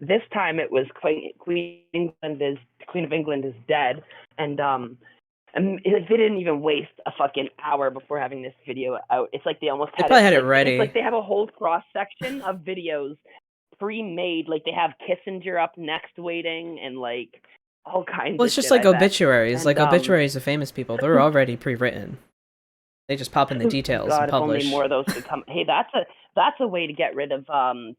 this time it was Queen of England is dead, and they didn't even waste a fucking hour before having this video out. It's like they almost They had probably had it like, ready. It's like they have a whole cross section of videos pre-made. Like they have Kissinger up next waiting, and like all kinds. Well, of it's just shit, like I bet. obituaries. And, Like obituaries of famous people, they're already pre-written. They just pop in the details God, and publish. if only more of those could come. Hey, that's a way to get rid of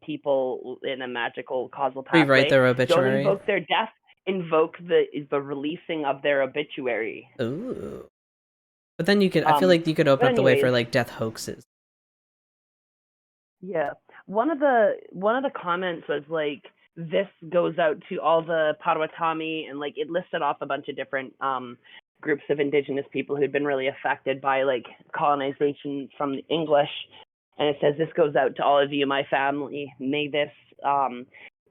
people in a magical causal pathway. Rewrite their obituary. Don't invoke their death. Invoke the releasing of their obituary. Ooh. But then you could, I feel like you could open up the way for like death hoaxes. Yeah, one of the comments was like, this goes out to all the Potawatomi, and like it listed off a bunch of different groups of indigenous people who'd been really affected by like colonization from the English, and it says, this goes out to all of you, my family. May this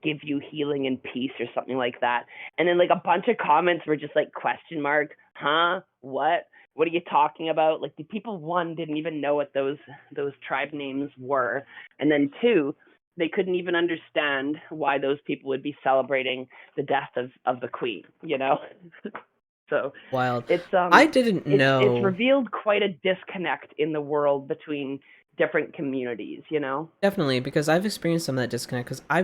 give you healing and peace, or something like that. And then like a bunch of comments were just like question mark, huh, what are you talking about? Like the people, one, didn't even know what those tribe names were, and then two, they couldn't even understand why those people would be celebrating the death of the queen, you know. So wild. It's I didn't know. It's revealed quite a disconnect in the world between different communities, you know. Definitely, because I've experienced some of that disconnect. Because I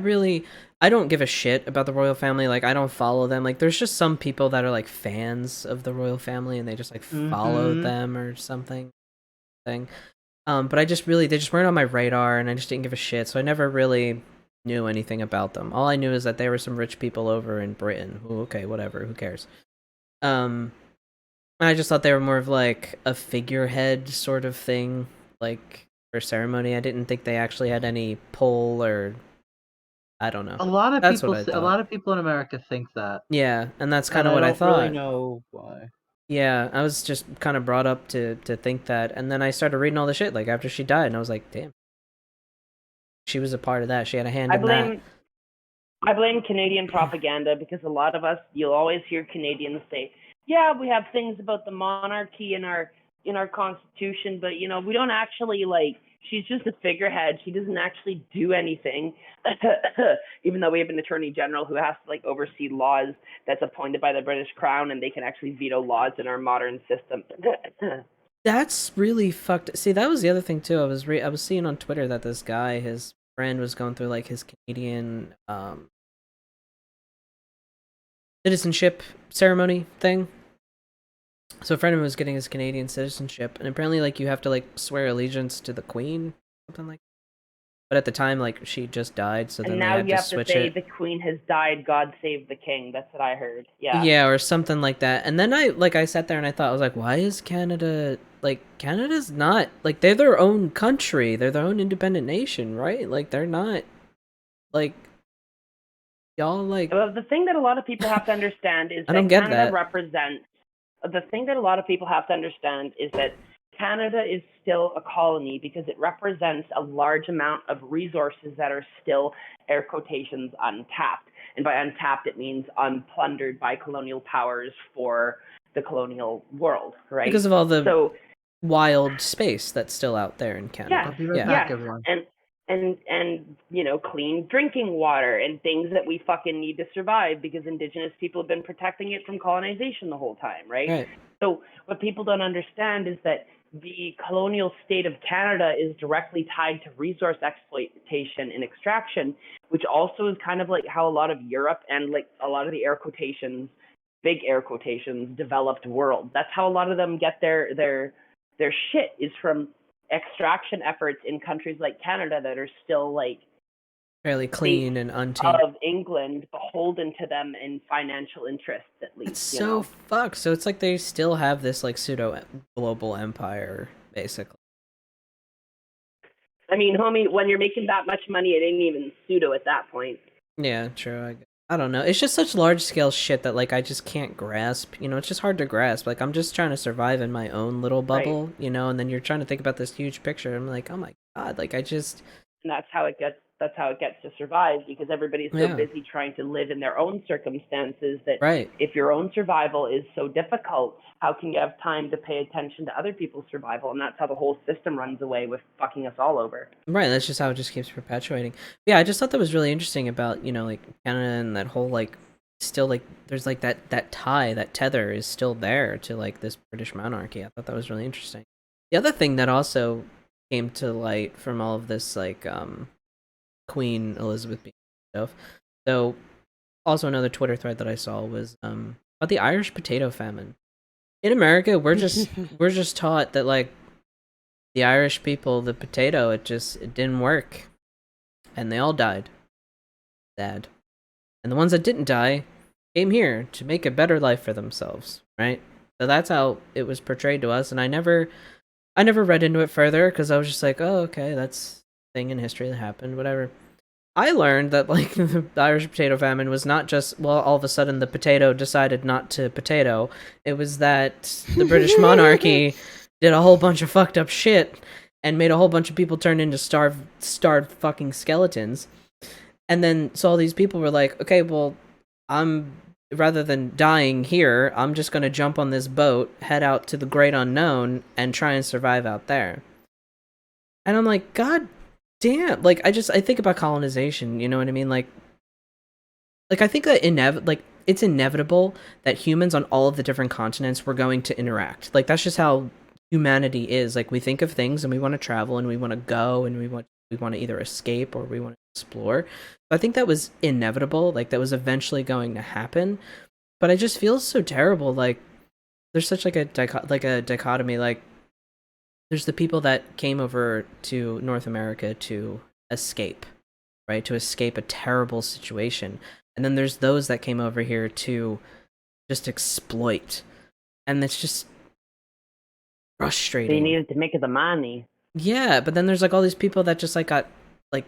don't give a shit about the royal family. Like I don't follow them. Like there's just some people that are like fans of the royal family, and they just like follow them or something. But they just weren't on my radar, and I just didn't give a shit. So I never really knew anything about them. All I knew is that there were some rich people over in Britain. Ooh, okay, whatever. Who cares? I just thought they were more of like a figurehead sort of thing, like for ceremony. I didn't think they actually had any pull, or I don't know. A lot of That's people, what I thought. a lot of people in America think that. Yeah, and that's kind of what I thought. I don't really know why. Yeah, I was just kind of brought up to think that, and then I started reading all the shit like after she died, and I was like, damn, she was a part of that. She had a hand in that. I blame Canadian propaganda, because a lot of us, you'll always hear Canadians say, yeah, we have things about the monarchy in our constitution, but you know, we don't actually, like, she's just a figurehead. She doesn't actually do anything. Even though we have an attorney general who has to like oversee laws that's appointed by the British Crown, and they can actually veto laws in our modern system. That's really fucked. See, that was the other thing too. I was seeing on Twitter that this guy, his friend, was going through like his Canadian citizenship ceremony thing. So a friend of mine was getting his Canadian citizenship, and apparently like you have to like swear allegiance to the Queen, something like that. But at the time, like, she just died, so then and they now had you to have switch to say it. the Queen has died, God save the King. That's what I heard. Yeah. Yeah, or something like that. And then I sat there and I thought, I was like, why is Canada, like, Canada's not, like, they're their own country. They're their own independent nation, right? Like, they're not, like, y'all, like... Well, the thing that a lot of people have to understand is I don't that get Canada that. represents... The thing that a lot of people have to understand is that Canada is still a colony, because it represents a large amount of resources that are still, air quotations, untapped. And by untapped, it means unplundered by colonial powers for the colonial world, right? Because of all the wild space that's still out there in Canada. Yeah, I'll be right back, everyone. And you know, clean drinking water and things that we fucking need to survive, because indigenous people have been protecting it from colonization the whole time, right? So what people don't understand is that the colonial state of Canada is directly tied to resource exploitation and extraction, which also is kind of like how a lot of Europe and like a lot of the air quotations, big air quotations, developed world. That's how a lot of them get their shit, is from extraction efforts in countries like Canada that are still like fairly clean and untainted of England, beholden to them in financial interests, at least. It's so fucked. So it's like they still have this like pseudo global empire basically. I mean, homie, when you're making that much money, it ain't even pseudo at that point. Yeah, true. I don't know. It's just such large scale shit that like I just can't grasp. You know, it's just hard to grasp. Like I'm just trying to survive in my own little bubble, you know, and then you're trying to think about this huge picture. I'm like, oh my god, like I just And that's how it gets. That's how it gets to survive, because everybody's so Yeah. busy trying to live in their own circumstances that right. if your own survival is so difficult, how can you have time to pay attention to other people's survival? And that's how the whole system runs away with fucking us all over. Right, that's just how it just keeps perpetuating. Yeah, I just thought that was really interesting about, you know, like Canada and that whole like still like there's like that tie, that tether is still there to like this British monarchy. I thought that was really interesting. The other thing that also came to light from all of this like Queen Elizabeth being stuff. So also another Twitter thread that I saw was about the Irish potato famine. In America, we're just taught that like the Irish people, the potato, it didn't work. And they all died. Sad. And the ones that didn't die came here to make a better life for themselves, right? So that's how it was portrayed to us, and I never read into it further because I was just like, oh, okay, that's a thing in history that happened, whatever. I learned that like the Irish potato famine was not just, well, all of a sudden the potato decided not to potato. It was that the British monarchy did a whole bunch of fucked up shit and made a whole bunch of people turn into starved fucking skeletons. And then so all these people were like, okay, well, rather than dying here, I'm just gonna jump on this boat, head out to the great unknown, and try and survive out there. And I'm like, God damn, like I think about colonization, you know what I mean? Like I think that it's inevitable that humans on all of the different continents were going to interact. Like that's just how humanity is. Like we think of things and we want to travel and we want to go and we want to either escape or we want to explore. I think that was inevitable. Like that was eventually going to happen. But I just feel so terrible. Like there's such like a dichotomy. Like there's the people that came over to North America to escape, right? To escape a terrible situation. And then there's those that came over here to just exploit. And it's just frustrating. They needed to make the money. Yeah, but then there's like all these people that just like got like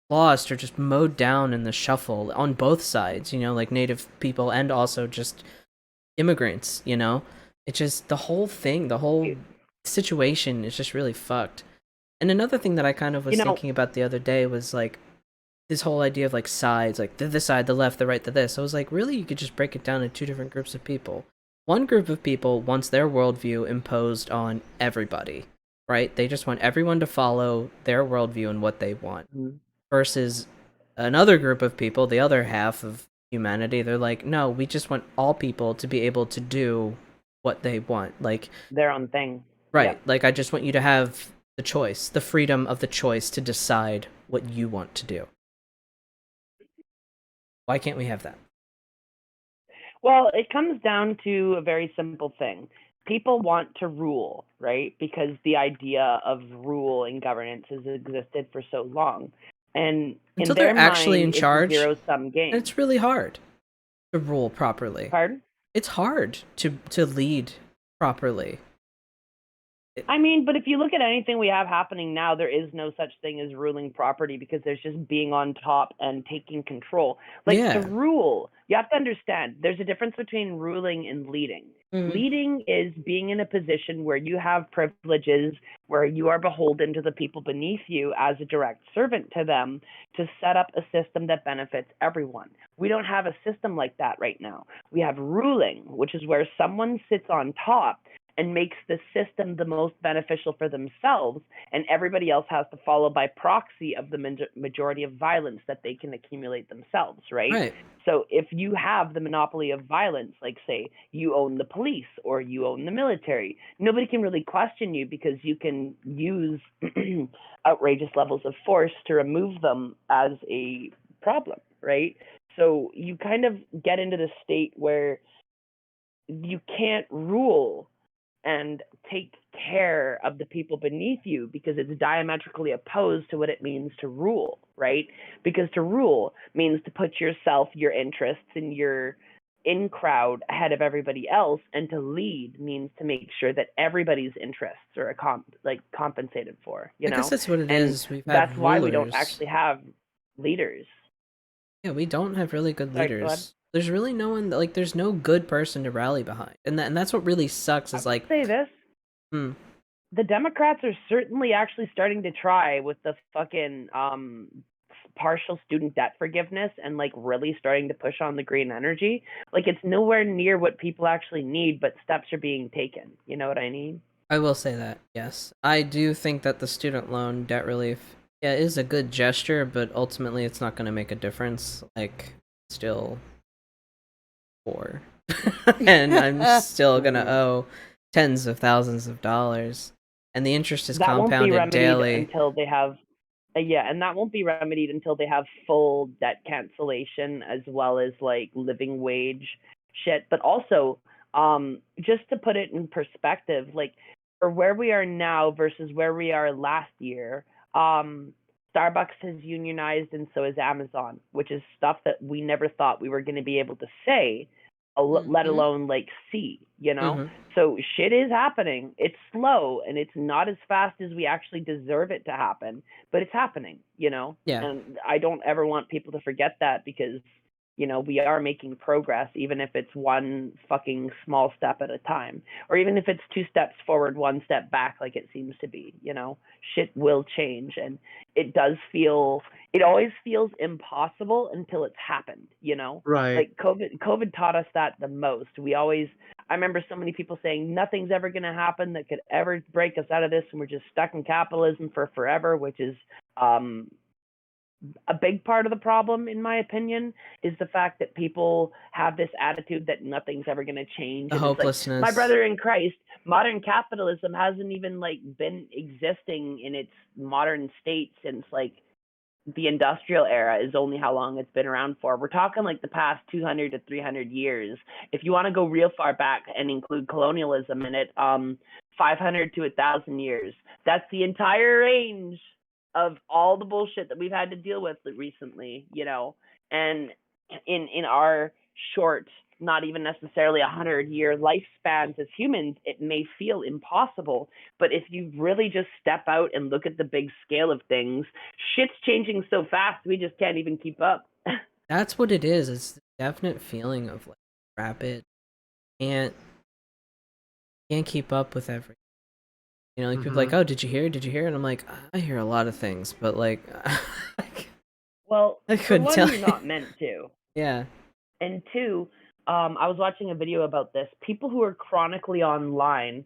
lost or just mowed down in the shuffle on both sides, you know, like native people and also just immigrants, you know? It's just the whole thing, the whole situation is just really fucked. And another thing that I kind of was thinking about the other day was like this whole idea of like sides, like this side, the left, the right, the this. I was like, really, you could just break it down into two different groups of people. One group of people wants their worldview imposed on everybody, right? They just want everyone to follow their worldview and what they want. Mm-hmm. Versus another group of people, the other half of humanity, they're like, no, we just want all people to be able to do what they want, like their own thing. Right. Yeah. Like I just want you to have the choice, the freedom of the choice to decide what you want to do. Why can't we have that? Well, it comes down to a very simple thing. People want to rule, right? Because the idea of rule and governance has existed for so long. And until in their they're actually mind, in charge, it's a zero-sum game. It's really hard to rule properly. Pardon? It's hard to lead properly. I mean, but if you look at anything we have happening now, there is no such thing as ruling property because there's just being on top and taking control. Like to rule, you have to understand there's a difference between ruling and leading. Mm-hmm. Leading is being in a position where you have privileges, where you are beholden to the people beneath you as a direct servant to them to set up a system that benefits everyone. We don't have a system like that right now. We have ruling, which is where someone sits on top and makes the system the most beneficial for themselves, and everybody else has to follow by proxy of the majority of violence that they can accumulate themselves, right? So if you have the monopoly of violence, like say you own the police or you own the military, nobody can really question you because you can use outrageous levels of force to remove them as a problem, right? So you kind of get into the state where you can't rule and take care of the people beneath you because it's diametrically opposed to what it means to rule, right? Because to rule means to put yourself, your interests, and your in crowd ahead of everybody else, and to lead means to make sure that everybody's interests are compensated for, I guess that's what it and is. We've that's had why we don't rulers. actually have leaders. Yeah, we don't have really good Sorry, go ahead. leaders. There's really no one, like, there's no good person to rally behind. And that's what really sucks is, like... Say this. The Democrats are certainly actually starting to try with the fucking partial student debt forgiveness, and like really starting to push on the green energy. Like, it's nowhere near what people actually need, but steps are being taken. You know what I mean? I will say that, yes. I do think that the student loan debt relief, yeah, is a good gesture, but ultimately it's not going to make a difference. Like, still poor. And I'm still going to owe tens of thousands of dollars. And the interest is compounded daily. Until they have, and that won't be remedied until they have full debt cancellation, as well as like living wage shit. But also, just to put it in perspective, like for where we are now versus where we are last year, Starbucks has unionized, and so has Amazon, which is stuff that we never thought we were going to be able to say, let alone like see, you know? So shit is happening. It's slow, and it's not as fast as we actually deserve it to happen, but it's happening, you know? Yeah. And I don't ever want people to forget that, because, you know, we are making progress, even if it's one fucking small step at a time, or even if it's 2 steps forward, 1 step back, like it seems to be, you know? Shit will change, and it always feels impossible until it's happened, you know? Right. Like COVID taught us that the most. I remember so many people saying nothing's ever going to happen that could ever break us out of this, and we're just stuck in capitalism for forever, which is a big part of the problem, in my opinion, is the fact that people have this attitude that nothing's ever going to change. The hopelessness. Like, my brother in Christ, modern capitalism hasn't even like been existing in its modern state since like the industrial era is only how long it's been around for. We're talking like the past 200 to 300 years. If you want to go real far back and include colonialism in it, 500 to 1,000 years. That's the entire range of all the bullshit that we've had to deal with recently, you know. And in our short, not even necessarily 100-year lifespans as humans, it may feel impossible. But if you really just step out and look at the big scale of things, shit's changing so fast we just can't even keep up. That's what it is. It's the definite feeling of like rapid, can't keep up with everything. You know, like people are like, oh, did you hear? Did you hear? And I'm like, I hear a lot of things, but like, well, I couldn't for one, tell you're you. not meant to. Yeah. And 2, I was watching a video about this. People who are chronically online,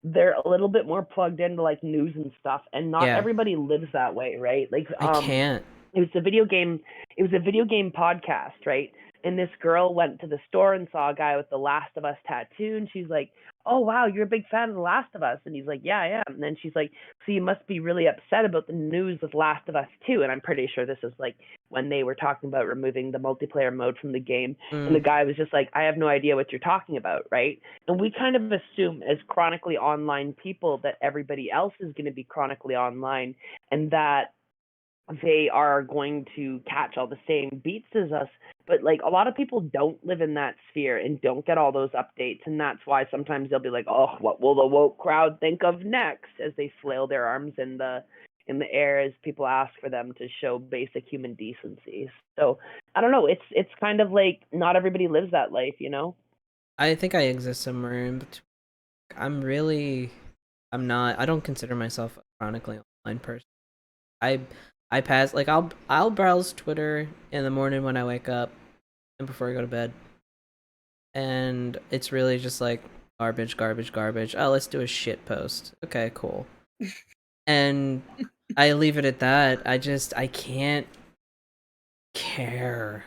they're a little bit more plugged into like news and stuff, and not everybody lives that way, right? Like, I can't. It was a video game podcast, right? And this girl went to the store and saw a guy with the Last of Us tattoo, and she's like, oh wow, you're a big fan of the Last of Us. And he's like, yeah, I am. And then she's like, so you must be really upset about the news with Last of Us 2. And I'm pretty sure this is like when they were talking about removing the multiplayer mode from the game. And the guy was just like, I have no idea what you're talking about, right? And we kind of assume as chronically online people that everybody else is going to be chronically online, and that they are going to catch all the same beats as us. But like, a lot of people don't live in that sphere and don't get all those updates, and that's why sometimes they'll be like, oh, what will the woke crowd think of next, as they flail their arms in the air as people ask for them to show basic human decency. So I don't know, it's kind of like not everybody lives that life, you know? I think I exist somewhere in between. I don't consider myself a chronically online person. I pass, like, I'll browse Twitter in the morning when I wake up and before I go to bed, and it's really just like garbage. Oh, let's do a shit post. Okay, cool. And I leave it at that. I can't care.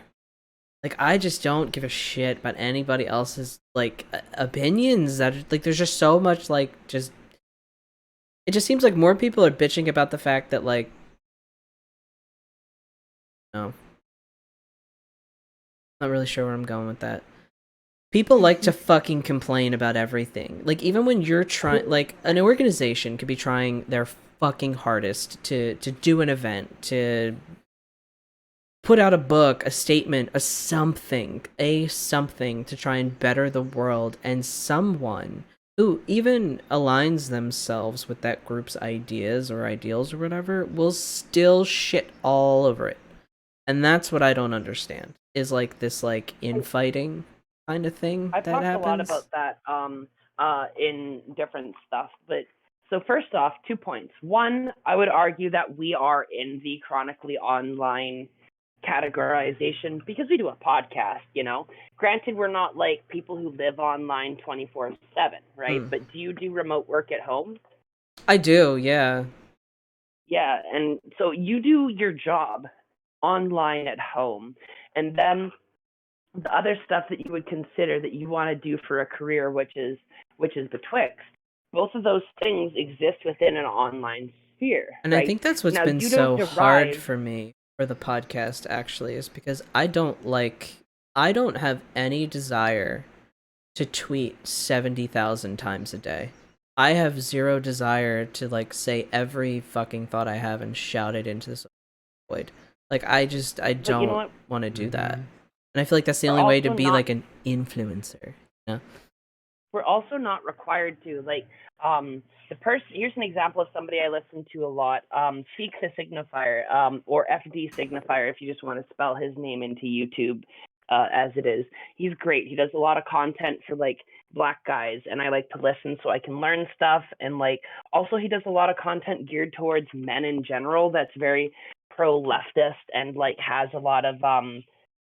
Like, I just don't give a shit about anybody else's like opinions. That like, there's just so much like just. It just seems like more people are bitching about the fact that like. No. Not really sure where I'm going with that. People like to fucking complain about everything. Like, even when you're trying, like, an organization could be trying their fucking hardest to do an event, to put out a book, a statement, a something to try and better the world, and someone who even aligns themselves with that group's ideas or ideals or whatever will still shit all over it. And that's what I don't understand, is like this like infighting kind of thing I've that talked happens. a lot about that in different stuff, but so first off, 2 points. One, I would argue that we are in the chronically online categorization because we do a podcast, you know. Granted, we're not like people who live online 24/7, right? But do you do remote work at home? I do, yeah. Yeah, and so you do your job online at home, and then the other stuff that you would consider that you want to do for a career, which is Betwixt. Both of those things exist within an online sphere, And right? I think that's what's Now, been you so don't hard derive. for me for the podcast, actually, is because I don't have any desire to tweet 70,000 times a day. I have zero desire to like say every fucking thought I have and shout it into the void. Like I But you know don't what? want to do that. Mhm. And I feel like that's the We're only way to also be not like an influencer. You know? we're also not required to like the person. Here's an example of somebody I listen to a lot. Seek the Signifier, or FD Signifier if you just want to spell his name into YouTube as it is. He's great. He does a lot of content for like black guys, and I like to listen so I can learn stuff. And like also he does a lot of content geared towards men in general that's very pro leftist and like has a lot of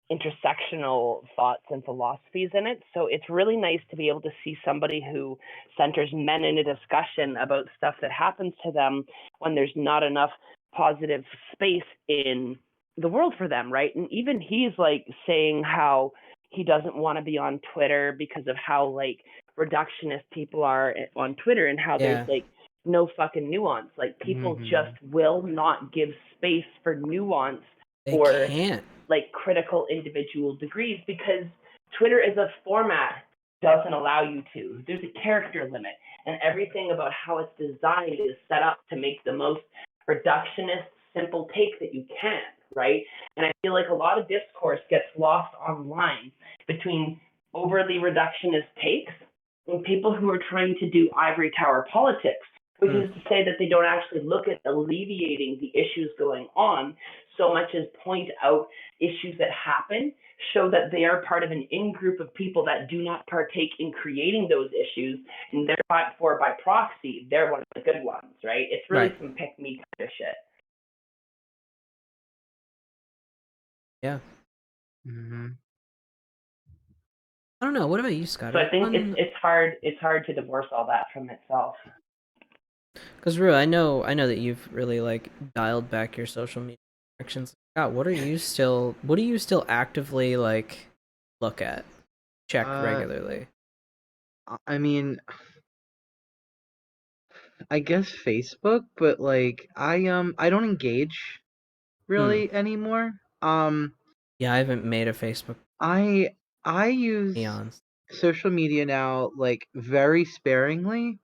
intersectional thoughts and philosophies in it. So it's really nice to be able to see somebody who centers men in a discussion about stuff that happens to them when there's not enough positive space in the world for them, right? And even he's like saying how he doesn't want to be on Twitter because of how like reductionist people are on Twitter and how there's like no fucking nuance. Like people just will not give space for nuance They or can't. like critical individual degrees because Twitter as a format doesn't allow you to. There's a character limit, and everything about how it's designed is set up to make the most reductionist, simple take that you can, right? And I feel like a lot of discourse gets lost online between overly reductionist takes and people who are trying to do ivory tower politics, which is to say that they don't actually look at alleviating the issues going on so much as point out issues that happen, show that they are part of an in-group of people that do not partake in creating those issues, and therefore by proxy, they're one of the good ones, right? It's really some pick-me kind of shit. Yeah. Mm-hmm. I don't know. What about you, Scott? So I think it's hard to divorce all that from itself. Because Rue, I know that you've really like dialed back your social media actions. God, what do you still actively like look at, check regularly? I mean, I guess Facebook, but like I don't engage really anymore. Yeah, I haven't made a Facebook I use eons. social media now like very sparingly.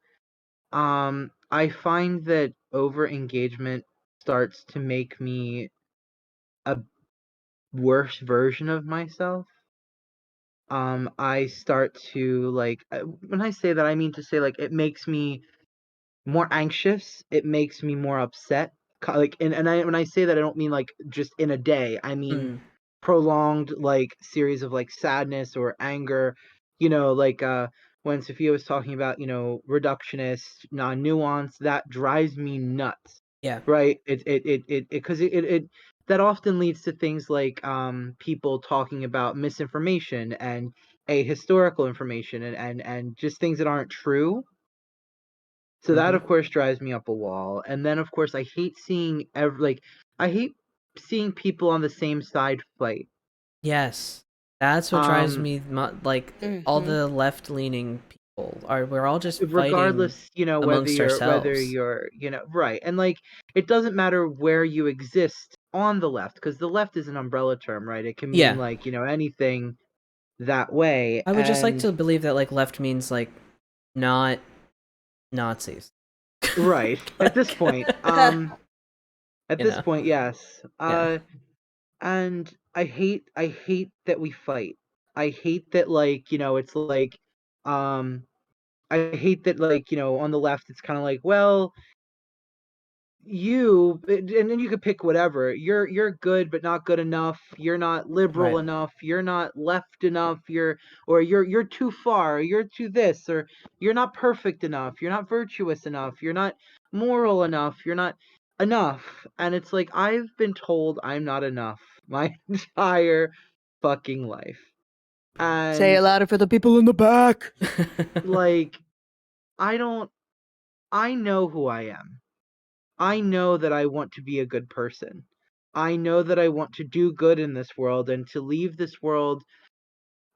I find that over engagement starts to make me a worse version of myself. I start to like when I say that, I mean to say like it makes me more anxious. It makes me more upset. Like, and I when I say that, I don't mean like just in a day. I mean prolonged like series of like sadness or anger. You know, like when Sophia was talking about reductionist, non-nuance, that drives me nuts. Yeah. Right. It because it that often leads to things like people talking about misinformation and ahistorical information and just things that aren't true. So that of course drives me up a wall. And then of course I hate seeing I hate seeing people on the same side fight. Yes, that's what drives me. Like all Mhm. the left-leaning people we're all just fighting Regardless, whether amongst ourselves. you're, right. And like it doesn't matter where you exist on the left, because the left is an umbrella term, right? It can mean Yeah. like, anything that way. I would just like And to believe that like left means like not Nazis. right. At this point, You know. yes. Yeah. And I hate that we fight. I hate that, like, it's like, um I hate that, like, on the left it's kind of like, well, and then you could pick whatever. You're good but not good enough. You're not liberal Right. enough. You're not left enough. You're too far. Or you're too this, or you're not perfect enough. You're not virtuous enough. You're not moral enough. You're not enough. And it's like, I've been told I'm not enough my entire fucking life. Say it And louder for the people in the back. like, I know who I am. I know that I want to be a good person. I know that I want to do good in this world and to leave this world,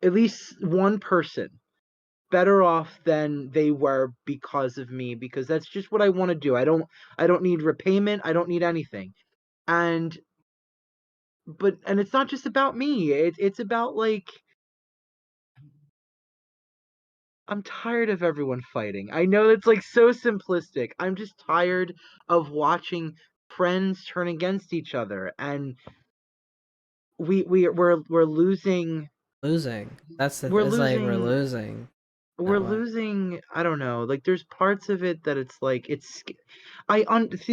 at least one person, better off than they were because of me, because that's just what I want to do. I don't need repayment. I don't need anything. And it's not just about me. It's about, like, I'm tired of everyone fighting. I know it's, like, so simplistic. I'm just tired of watching friends turn against each other, and we're losing. Losing. That's the. We're It's like we're losing. losing We're that way. losing. I don't know. Like, there's parts of it that it's like, see,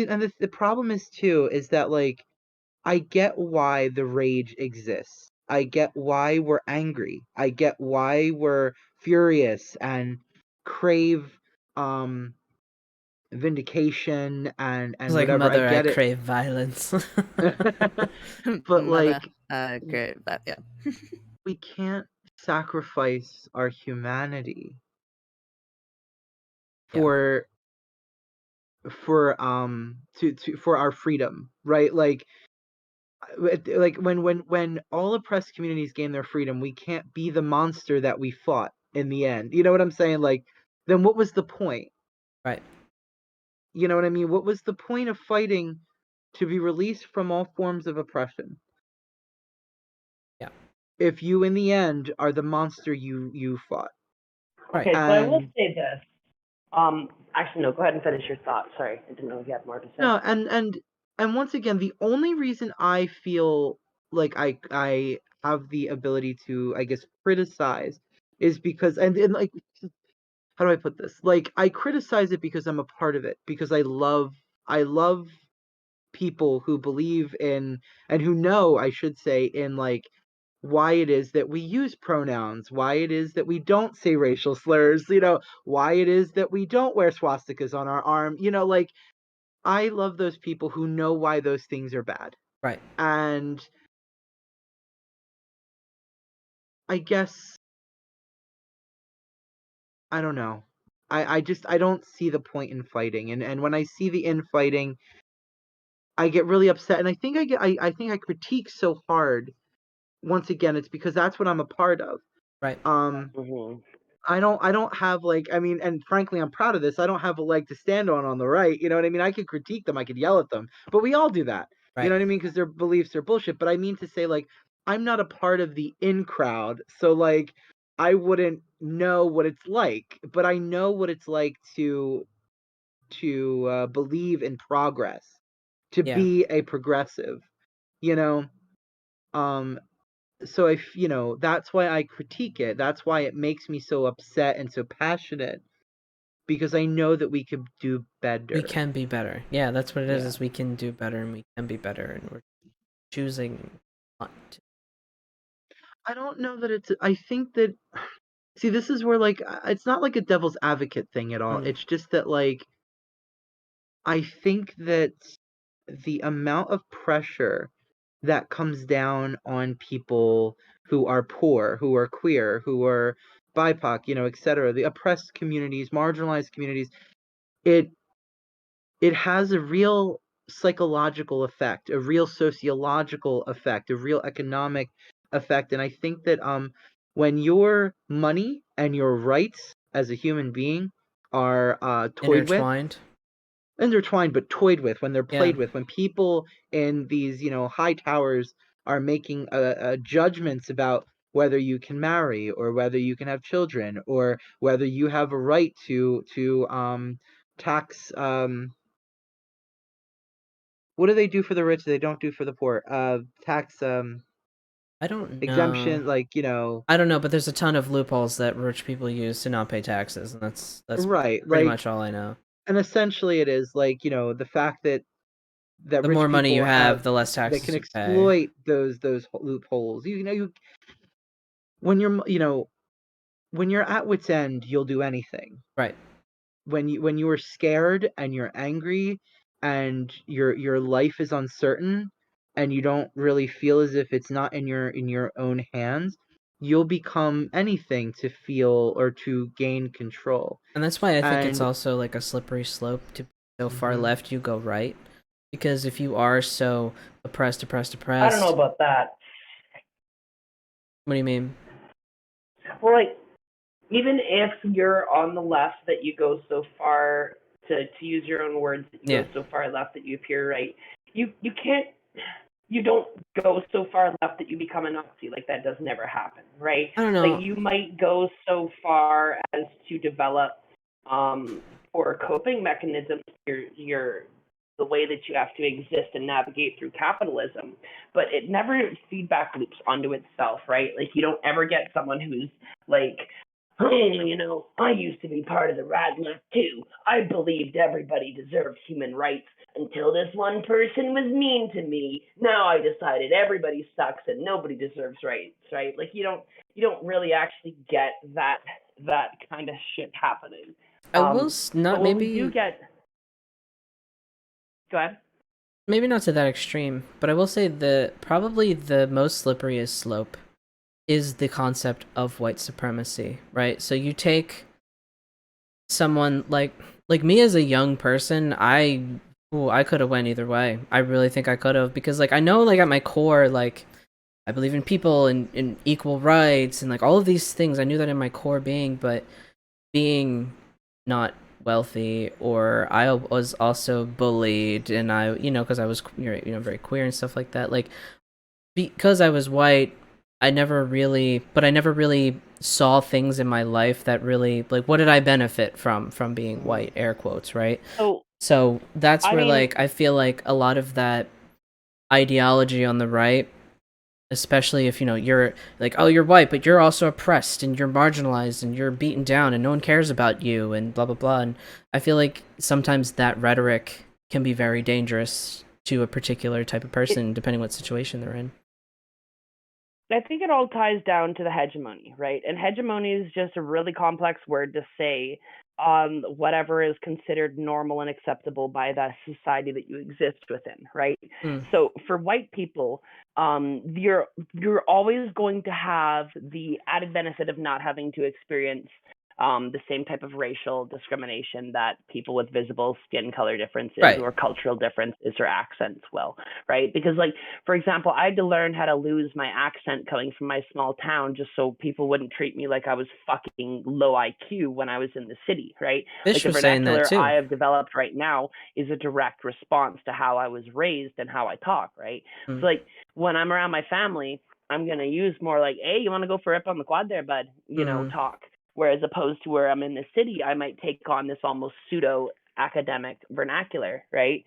and the problem is too is that, like, I get why the rage exists. I get why we're angry. I get why we're furious and crave vindication It's and like, whatever. I mother, I get it. crave violence. But, Mother, like, great, but yeah. we can't sacrifice our humanity Yeah. for for our freedom, right? Like, when all oppressed communities gain their freedom, we can't be the monster that we fought in the end. You know what I'm saying? Like, then what was the point? Right. You know what I mean? What was the point of fighting to be released from all forms of oppression Yeah. if you in the end are the monster you fought? Right. Okay, so I will And say this. Actually, no. Go ahead and finish your thought. Sorry, I didn't know if you had more to say. no, and once again, the only reason I feel like I have the ability to, I guess, criticize is because, and like, how do I put this? Like, I criticize it because I'm a part of it, because I love people who believe in, and who know, I should say, in, like, why it is that we use pronouns, why it is that we don't say racial slurs, why it is that we don't wear swastikas on our arm, like, I love those people who know why those things are bad. Right. And I guess, I don't know. I don't see the point in fighting. And when I see the infighting, I get really upset. And I think I think I critique so hard. Once again, it's because that's what I'm a part of. Right. Mm-hmm. I don't have, like, I mean, and frankly, I'm proud of this. I don't have a leg to stand on the right. You know what I mean? I could critique them, I could yell at them, but we all do that. You Right. know what I mean? Because their beliefs are bullshit. But I mean to say, like, I'm not a part of the in crowd, so, like, I wouldn't know what it's like. But I know what it's like to believe in progress, to Yeah. be a progressive. You know, um, so that's why I critique it. That's why it makes me so upset and so passionate, because I know that we could do better. We can be better. Yeah, that's what it is. Yeah. Is we can do better, and we can be better, and we're choosing not to. I don't know that I think that, see, this is where, like, it's not like a devil's advocate thing at all. Mm. It's just that, like, I think that the amount of pressure that comes down on people who are poor, who are queer, who are BIPOC, etc., the oppressed communities, marginalized communities, it it has a real psychological effect, a real sociological effect, a real economic effect. And I think that when your money and your rights as a human being are toyed with, Intertwined. intertwined but toyed with, when they're Yeah. played with, when people in these high towers are making judgments about whether you can marry, or whether you can have children, or whether you have a right to tax What do they do for the rich they don't do for the poor? Tax I don't know. exemption, like, you know. I don't know, but there's a ton of loopholes that rich people use to not pay taxes, and that's Right, pretty like, much all I know. and essentially it is like, you know, the fact that The rich more money you people have, the less they can taxes you pay. exploit those loopholes. You know, when when you're at wit's end, you'll do anything. Right. When you are scared and you're angry and your life is uncertain and you don't really feel as if it's not in your own hands, you'll become anything to feel or to gain control. And that's why I think it's And also like a slippery slope to be so far Mhm. left you go right. Because if you are so oppressed, I don't know about that. what do you mean? Well, like, even if you're on the left, that you go so far to use your own words, that you Yeah. go so far left that you appear right. You can't. You don't go so far left that you become a Nazi. Like, that does never happen, right? I don't Like, know. you might go so far as to develop for coping mechanisms your the way that you have to exist and navigate through capitalism, but it never feedback loops onto itself, right? Like, you don't ever get someone who's like, oh, I used to be part of the rad left too. I believed everybody deserved human rights until this one person was mean to me. Now I decided everybody sucks and nobody deserves rights, right? Like, you don't really actually get that kind of shit happening. I will not But when we do maybe get, go ahead. maybe not to that extreme, but I will say probably the most slipperyest slope is the concept of white supremacy, right? So you take someone like me as a young person, I could have went either way. I really think I could have, because like I know, like at my core, like I believe in people and in equal rights and like all of these things. I knew that in my core being, but being not wealthy, or I was also bullied, and I, because I was, very queer and stuff like that. Like, because I was white, I never really saw things in my life that really, like, what did I benefit from being white, air quotes, right? So, So that's I where, mean, like, I feel like a lot of that ideology on the right, especially if you're like, oh, you're white but you're also oppressed and you're marginalized and you're beaten down and no one cares about you and blah blah blah, and I feel like sometimes that rhetoric can be very dangerous to a particular type of person depending what situation they're in. I think it all ties down to the hegemony, right? And hegemony is just a really complex word to say on whatever is considered normal and acceptable by the society that you exist within, right? Mm. So for white people, you're always going to have the added benefit of not having to experience the same type of racial discrimination that people with visible skin color differences Right. or cultural differences or accents will, right? Because, like, for example, I had to learn how to lose my accent coming from my small town just so people wouldn't treat me like I was fucking low IQ when I was in the city, right? Fish Like, the was saying that vernacular too. I have developed right now is a direct response to how I was raised and how I talk, right? Mm. So, like, when I'm around my family, I'm going to use more like, hey, you want to go for a rip on the quad there, bud? Talk. Whereas opposed to where I'm in the city, I might take on this almost pseudo academic vernacular, right?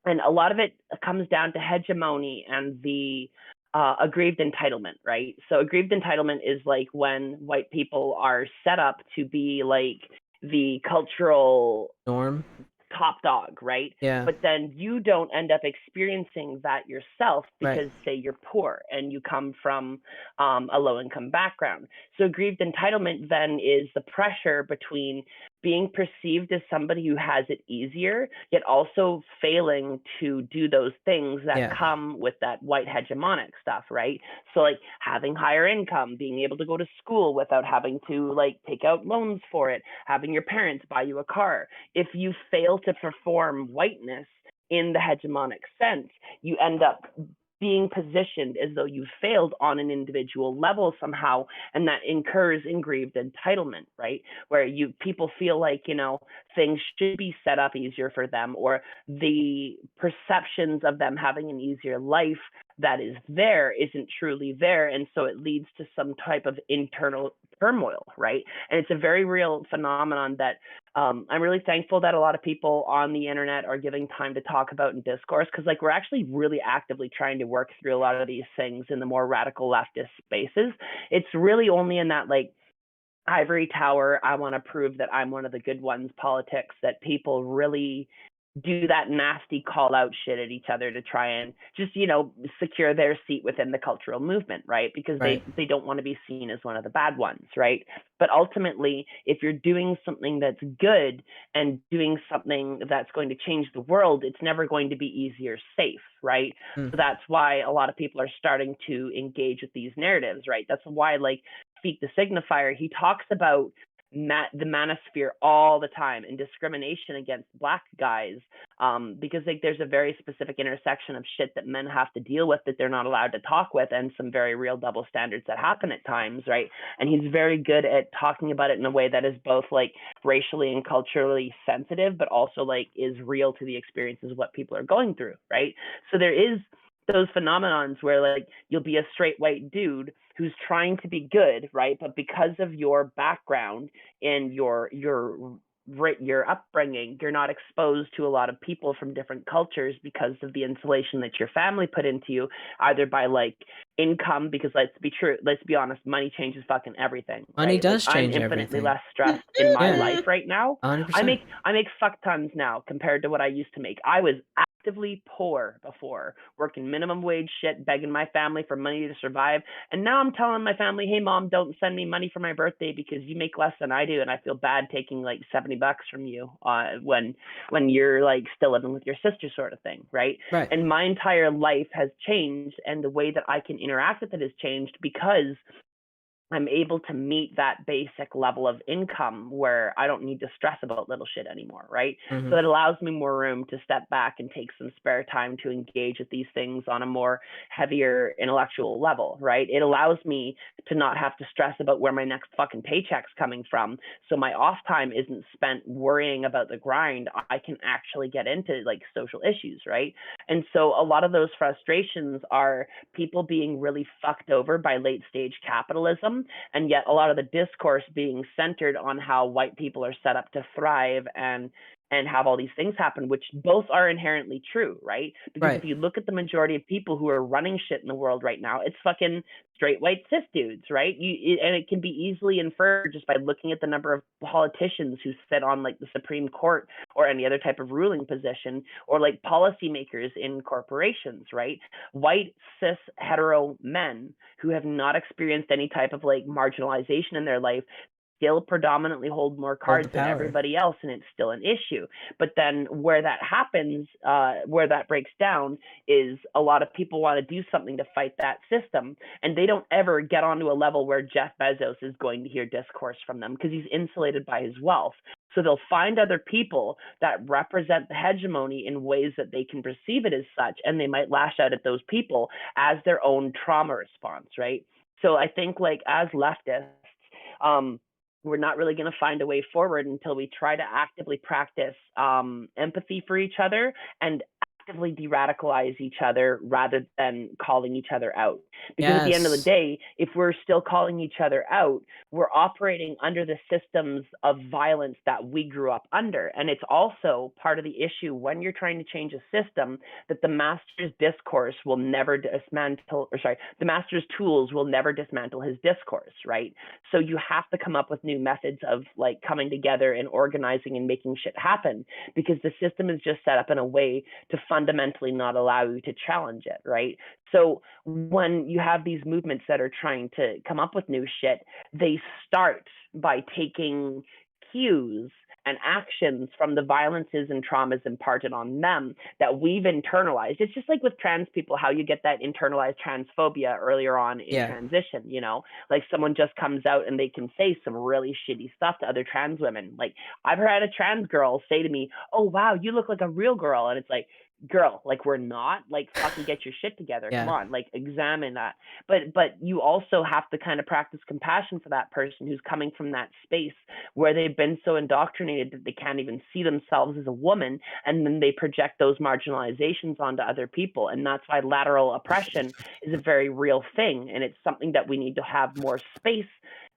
And a lot of it comes down to hegemony and the aggrieved entitlement, right? So aggrieved entitlement is like when white people are set up to be like the cultural norm, top dog, right? Yeah. But then you don't end up experiencing that yourself because, Right. say, you're poor and you come from a low income background. So aggrieved entitlement then is the pressure between being perceived as somebody who has it easier, yet also failing to do those things that come with that white hegemonic stuff, right? So, like, having higher income, being able to go to school without having to, like, take out loans for it, having your parents buy you a car. If you fail to perform whiteness in the hegemonic sense, you end up being positioned as though you failed on an individual level somehow, and that incurs aggrieved entitlement, right? Where people feel like, things should be set up easier for them, or the perceptions of them having an easier life that is there isn't truly there. And so it leads to some type of internal turmoil, right? And it's a very real phenomenon that I'm really thankful that a lot of people on the internet are giving time to talk about in discourse, because like we're actually really actively trying to work through a lot of these things in the more radical leftist spaces. It's really only in that like ivory tower, I want to prove that I'm one of the good ones politics that people really do that nasty call out shit at each other to try and just, you know, secure their seat within the cultural movement, right? Because Right. they don't want to be seen as one of the bad ones, right? But ultimately, if you're doing something that's good and doing something that's going to change the world, it's never going to be easy or safe, right? Mm. So that's why a lot of people are starting to engage with these narratives, right? That's why, like, Feet the Signifier, he talks about the manosphere all the time and discrimination against Black guys, because like there's a very specific intersection of shit that men have to deal with that they're not allowed to talk with, and some very real double standards that happen at times, right? And he's very good at talking about it in a way that is both like racially and culturally sensitive, but also like is real to the experiences of what people are going through, right? So there is those phenomenons where like you'll be a straight white dude who's trying to be good, right? But because of your background and your upbringing, you're not exposed to a lot of people from different cultures because of the insulation that your family put into you, either by like income, because let's be honest, money changes fucking everything. Money right? does like, change I'm infinitely everything. less stressed in my Yeah. life right now. 100%. I make fuck tons now compared to what I used to make. I was actively poor before, working minimum wage shit, begging my family for money to survive. And now I'm telling my family, hey mom, don't send me money for my birthday because you make less than I do, and I feel bad taking like $70 from you when you're like still living with your sister, sort of thing, right? Right. And my entire life has changed, and the way that I can interact with it has changed because I'm able to meet that basic level of income where I don't need to stress about little shit anymore, right? Mhm. So it allows me more room to step back and take some spare time to engage with these things on a more heavier intellectual level, right? It allows me to not have to stress about where my next fucking paycheck's coming from. So my off time isn't spent worrying about the grind. I can actually get into like social issues, right? And so a lot of those frustrations are people being really fucked over by late stage capitalism, and yet a lot of the discourse being centered on how white people are set up to thrive and have all these things happen, which both are inherently true, right? Because Right. if you look at the majority of people who are running shit in the world right now, it's fucking straight white cis dudes, right? And it can be easily inferred just by looking at the number of politicians who sit on like the Supreme Court or any other type of ruling position, or like policymakers in corporations, right? White cis hetero men who have not experienced any type of like marginalization in their life still predominantly hold more cards than power. everybody else, and it's still an issue. But then where that happens, where that breaks down, is a lot of people want to do something to fight that system, and they don't ever get onto a level where Jeff Bezos is going to hear discourse from them because he's insulated by his wealth. So they'll find other people that represent the hegemony in ways that they can perceive it as such, and they might lash out at those people as their own trauma response, right? So I think like as leftists, we're not really going to find a way forward until we try to actively practice empathy for each other and actively de-radicalize each other rather than calling each other out. Because at the end of the Yes. day, if we're still calling each other out, we're operating under the systems of violence that we grew up under. And it's also part of the issue when you're trying to change a system that the master's discourse will never dismantle, or sorry, the master's tools will never dismantle his discourse, right? So you have to come up with new methods of like coming together and organizing and making shit happen, because the system is just set up in a way to fundamentally not allow you to challenge it, right? So when you have these movements that are trying to come up with new shit, they start by taking cues and actions from the violences and traumas imparted on them that we've internalized. It's just like with trans people, how you get that internalized transphobia earlier on in transition, you know, like someone just comes out and they can say some really shitty stuff to other trans women. Like I've heard a trans girl say to me, oh, wow, you look like a real girl. And it's like, girl, like, we're not, like, fucking get your shit together. Come Yeah. on, like, examine that. But you also have to kind of practice compassion for that person who's coming from that space where they've been so indoctrinated that they can't even see themselves as a woman, and then they project those marginalizations onto other people. And that's why lateral oppression is a very real thing, and it's something that we need to have more space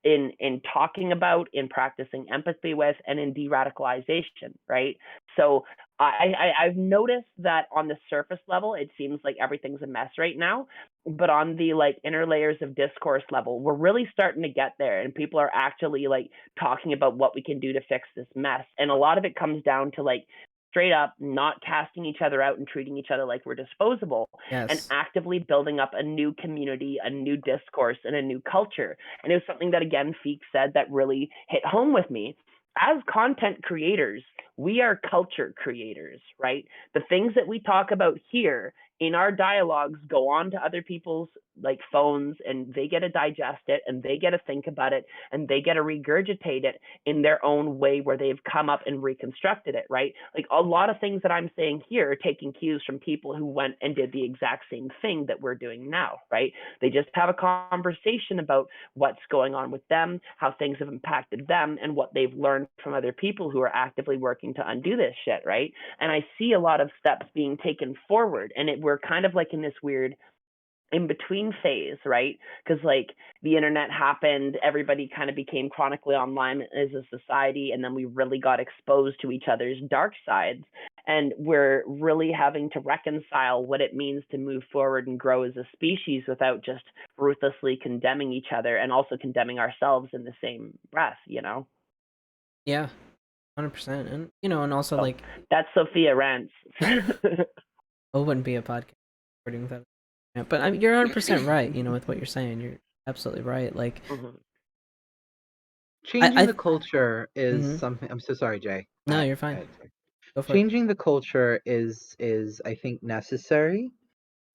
in talking about, in practicing empathy with, and in de-radicalization, right? So I've noticed that on the surface level, it seems like everything's a mess right now, but on the like inner layers of discourse level, we're really starting to get there, and people are actually like talking about what we can do to fix this mess. And a lot of it comes down to like straight up not casting each other out and treating each other like we're disposable, and Yes. actively building up a new community, a new discourse, and a new culture. And it was something that, again, Feek said that really hit home with me. As content creators, we are culture creators, right? The things that we talk about here in our dialogues go on to other people's like phones, and they get to digest it, and they get to think about it, and they get to regurgitate it in their own way where they've come up and reconstructed it, right? Like a lot of things that I'm saying here are taking cues from people who went and did the exact same thing that we're doing now, right? They just have a conversation about what's going on with them, how things have impacted them, and what they've learned from other people who are actively working to undo this shit, right? And I see a lot of steps being taken forward, and we're kind of like in this weird in between phase, right? Because like the internet happened, everybody kind of became chronically online as a society, and then we really got exposed to each other's dark sides. And we're really having to reconcile what it means to move forward and grow as a species without just ruthlessly condemning each other and also condemning ourselves in the same breath, you know? Yeah. 100%. And you know, and also So like that's Sophia Rants. it wouldn't be a podcast recording without. Yeah, but you're 100% right. You know, with what you're saying, you're absolutely right. Like, Mhm. Changing I the culture is Mhm. something. I'm so sorry, Jay. No, you're fine. Ahead. Go for it. Changing the culture is I think necessary.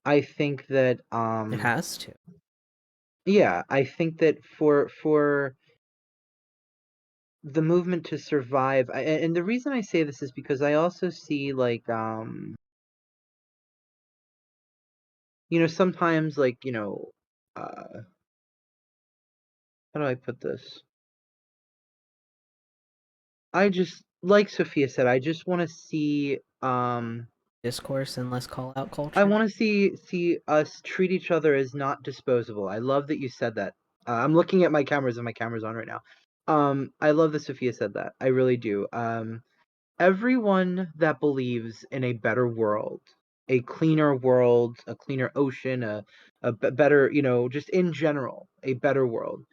I think that It has to. yeah, I think that for the movement to survive, and the reason I say this is because I also see like you know, sometimes like, you know, how do I put this? I just, like Sophia said, I just want to see Discourse and less call out I culture. want to see us treat each other as not disposable. I love that you said that. I'm looking at my cameras, and my camera's on right now. I love that Sophia said that. I really do. Everyone that believes in a better world, a cleaner ocean, better, you know, just in general, a better world.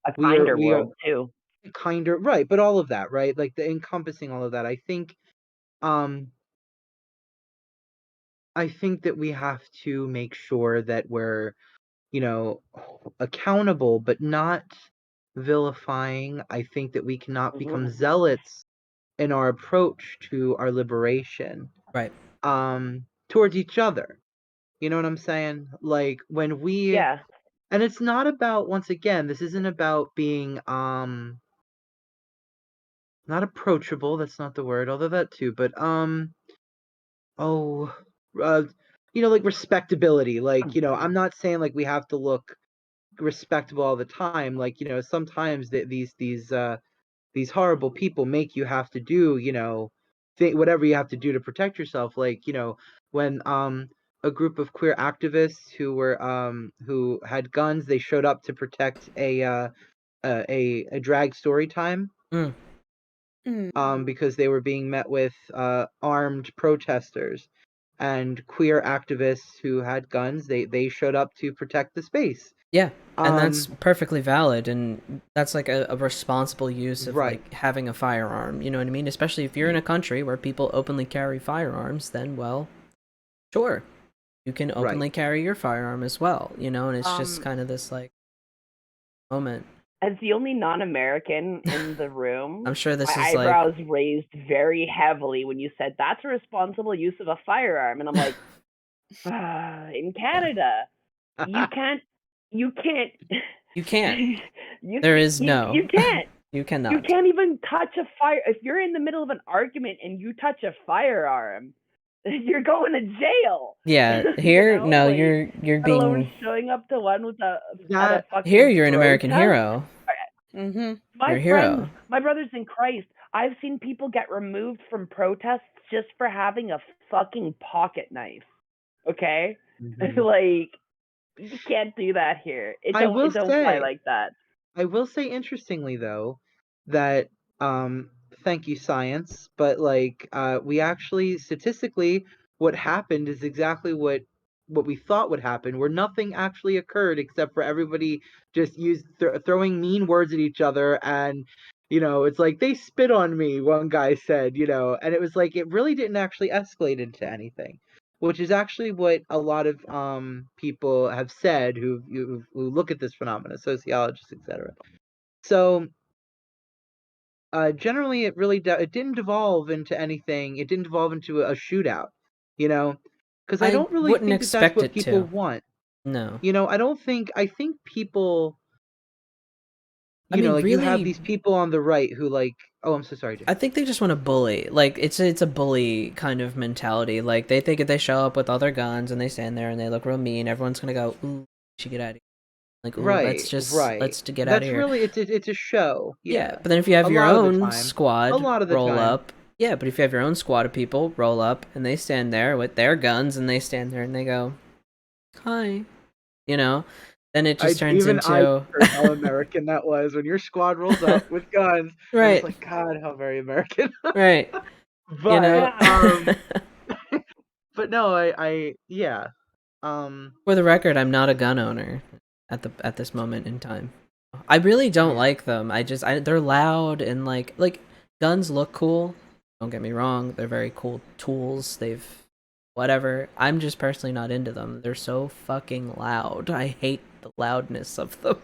A We are kinder we are world too. kinder, right? But all of that, right? Like the encompassing all of that. Um I think that we have to make sure that we're, you know, accountable, but not vilifying. I think that we cannot become Mhm. zealots in our approach to our liberation, Right. towards each other. You know what I'm saying? Like when we, Yeah. and it's not about, once again, this isn't about being not approachable, that's not the word, although that too, but oh, uh, you know, like respectability. Like, you know, I'm not saying like we have to look respectable all the time. Like, you know, sometimes these horrible people make you have to do, you know, whatever you have to do to protect yourself. Like, you know, when a group of queer activists who had guns, they showed up to protect a drag story time. Mm. Because they were being met with armed protesters, and queer activists who had guns, they showed up to protect the space. Yeah. And that's perfectly valid, and that's like a responsible use of Right. like having a firearm. You know what I mean? Especially if you're in a country where people openly carry firearms, then well, sure, you can openly carry your firearm as well. You know, and it's just kind of this like moment. As the only non-American in the room, I'm sure this my is like eyebrows raised very heavily when you said that's a responsible use of a firearm, and I'm like, in Canada, you can't, you can't. you There is no. you can't. You cannot. You can't even touch a fire. If you're in the middle of an argument and you touch a firearm, you're going to jail. Yeah, You here, know, no, like, you're let alone being showing up to one with at a That here. fucking You're an American protest. hero. Mm-hmm. You're My a friends, hero. my brothers in Christ, I've seen people get removed from protests just for having a fucking pocket knife. Okay, Mhm. like you can't do that here. It I will don't fly say, like that. I will say interestingly though, that thank you science, but like we actually statistically what happened is exactly what we thought would happen, where nothing actually occurred except for everybody just throwing mean words at each other, and it's like they spit on me, one guy said, and it was like it really didn't actually escalate into anything, which is actually what a lot of people have said who look at this phenomena, sociologists, etc. So generally, it really it didn't devolve into anything. It didn't devolve into a shootout, because I I don't really wouldn't think that that's expect what it people to. want. No. I don't think. I think people. I mean, Like you have really, these people on the right who like. Oh, I'm so sorry, Jay. I think they just want to bully. Like it's a bully kind of mentality. Like they think if they show up with all their guns and they stand there and they look real mean, everyone's gonna go, "Ooh, we should get out of here." Like, "Ooh, Right, right. let's to get out of That's here." really it's a show. Yeah, Yeah, but then if you a have your lot of the own time. A squad lot of the roll time. up, yeah, but if you have your own squad of people roll up and they stand there with their guns and they stand there and they go, "Hi," then it just turns I into heard how American that was when your squad rolls up with guns. I was right, like, God, how very American. right, But Yeah. but no, I yeah. For the record, I'm not a gun owner at this moment in time. I really don't Yeah. like them. They're loud and like guns look cool. Don't get me wrong, they're very cool tools. They've whatever. I'm just personally not into them. They're so fucking loud. I hate the loudness of them.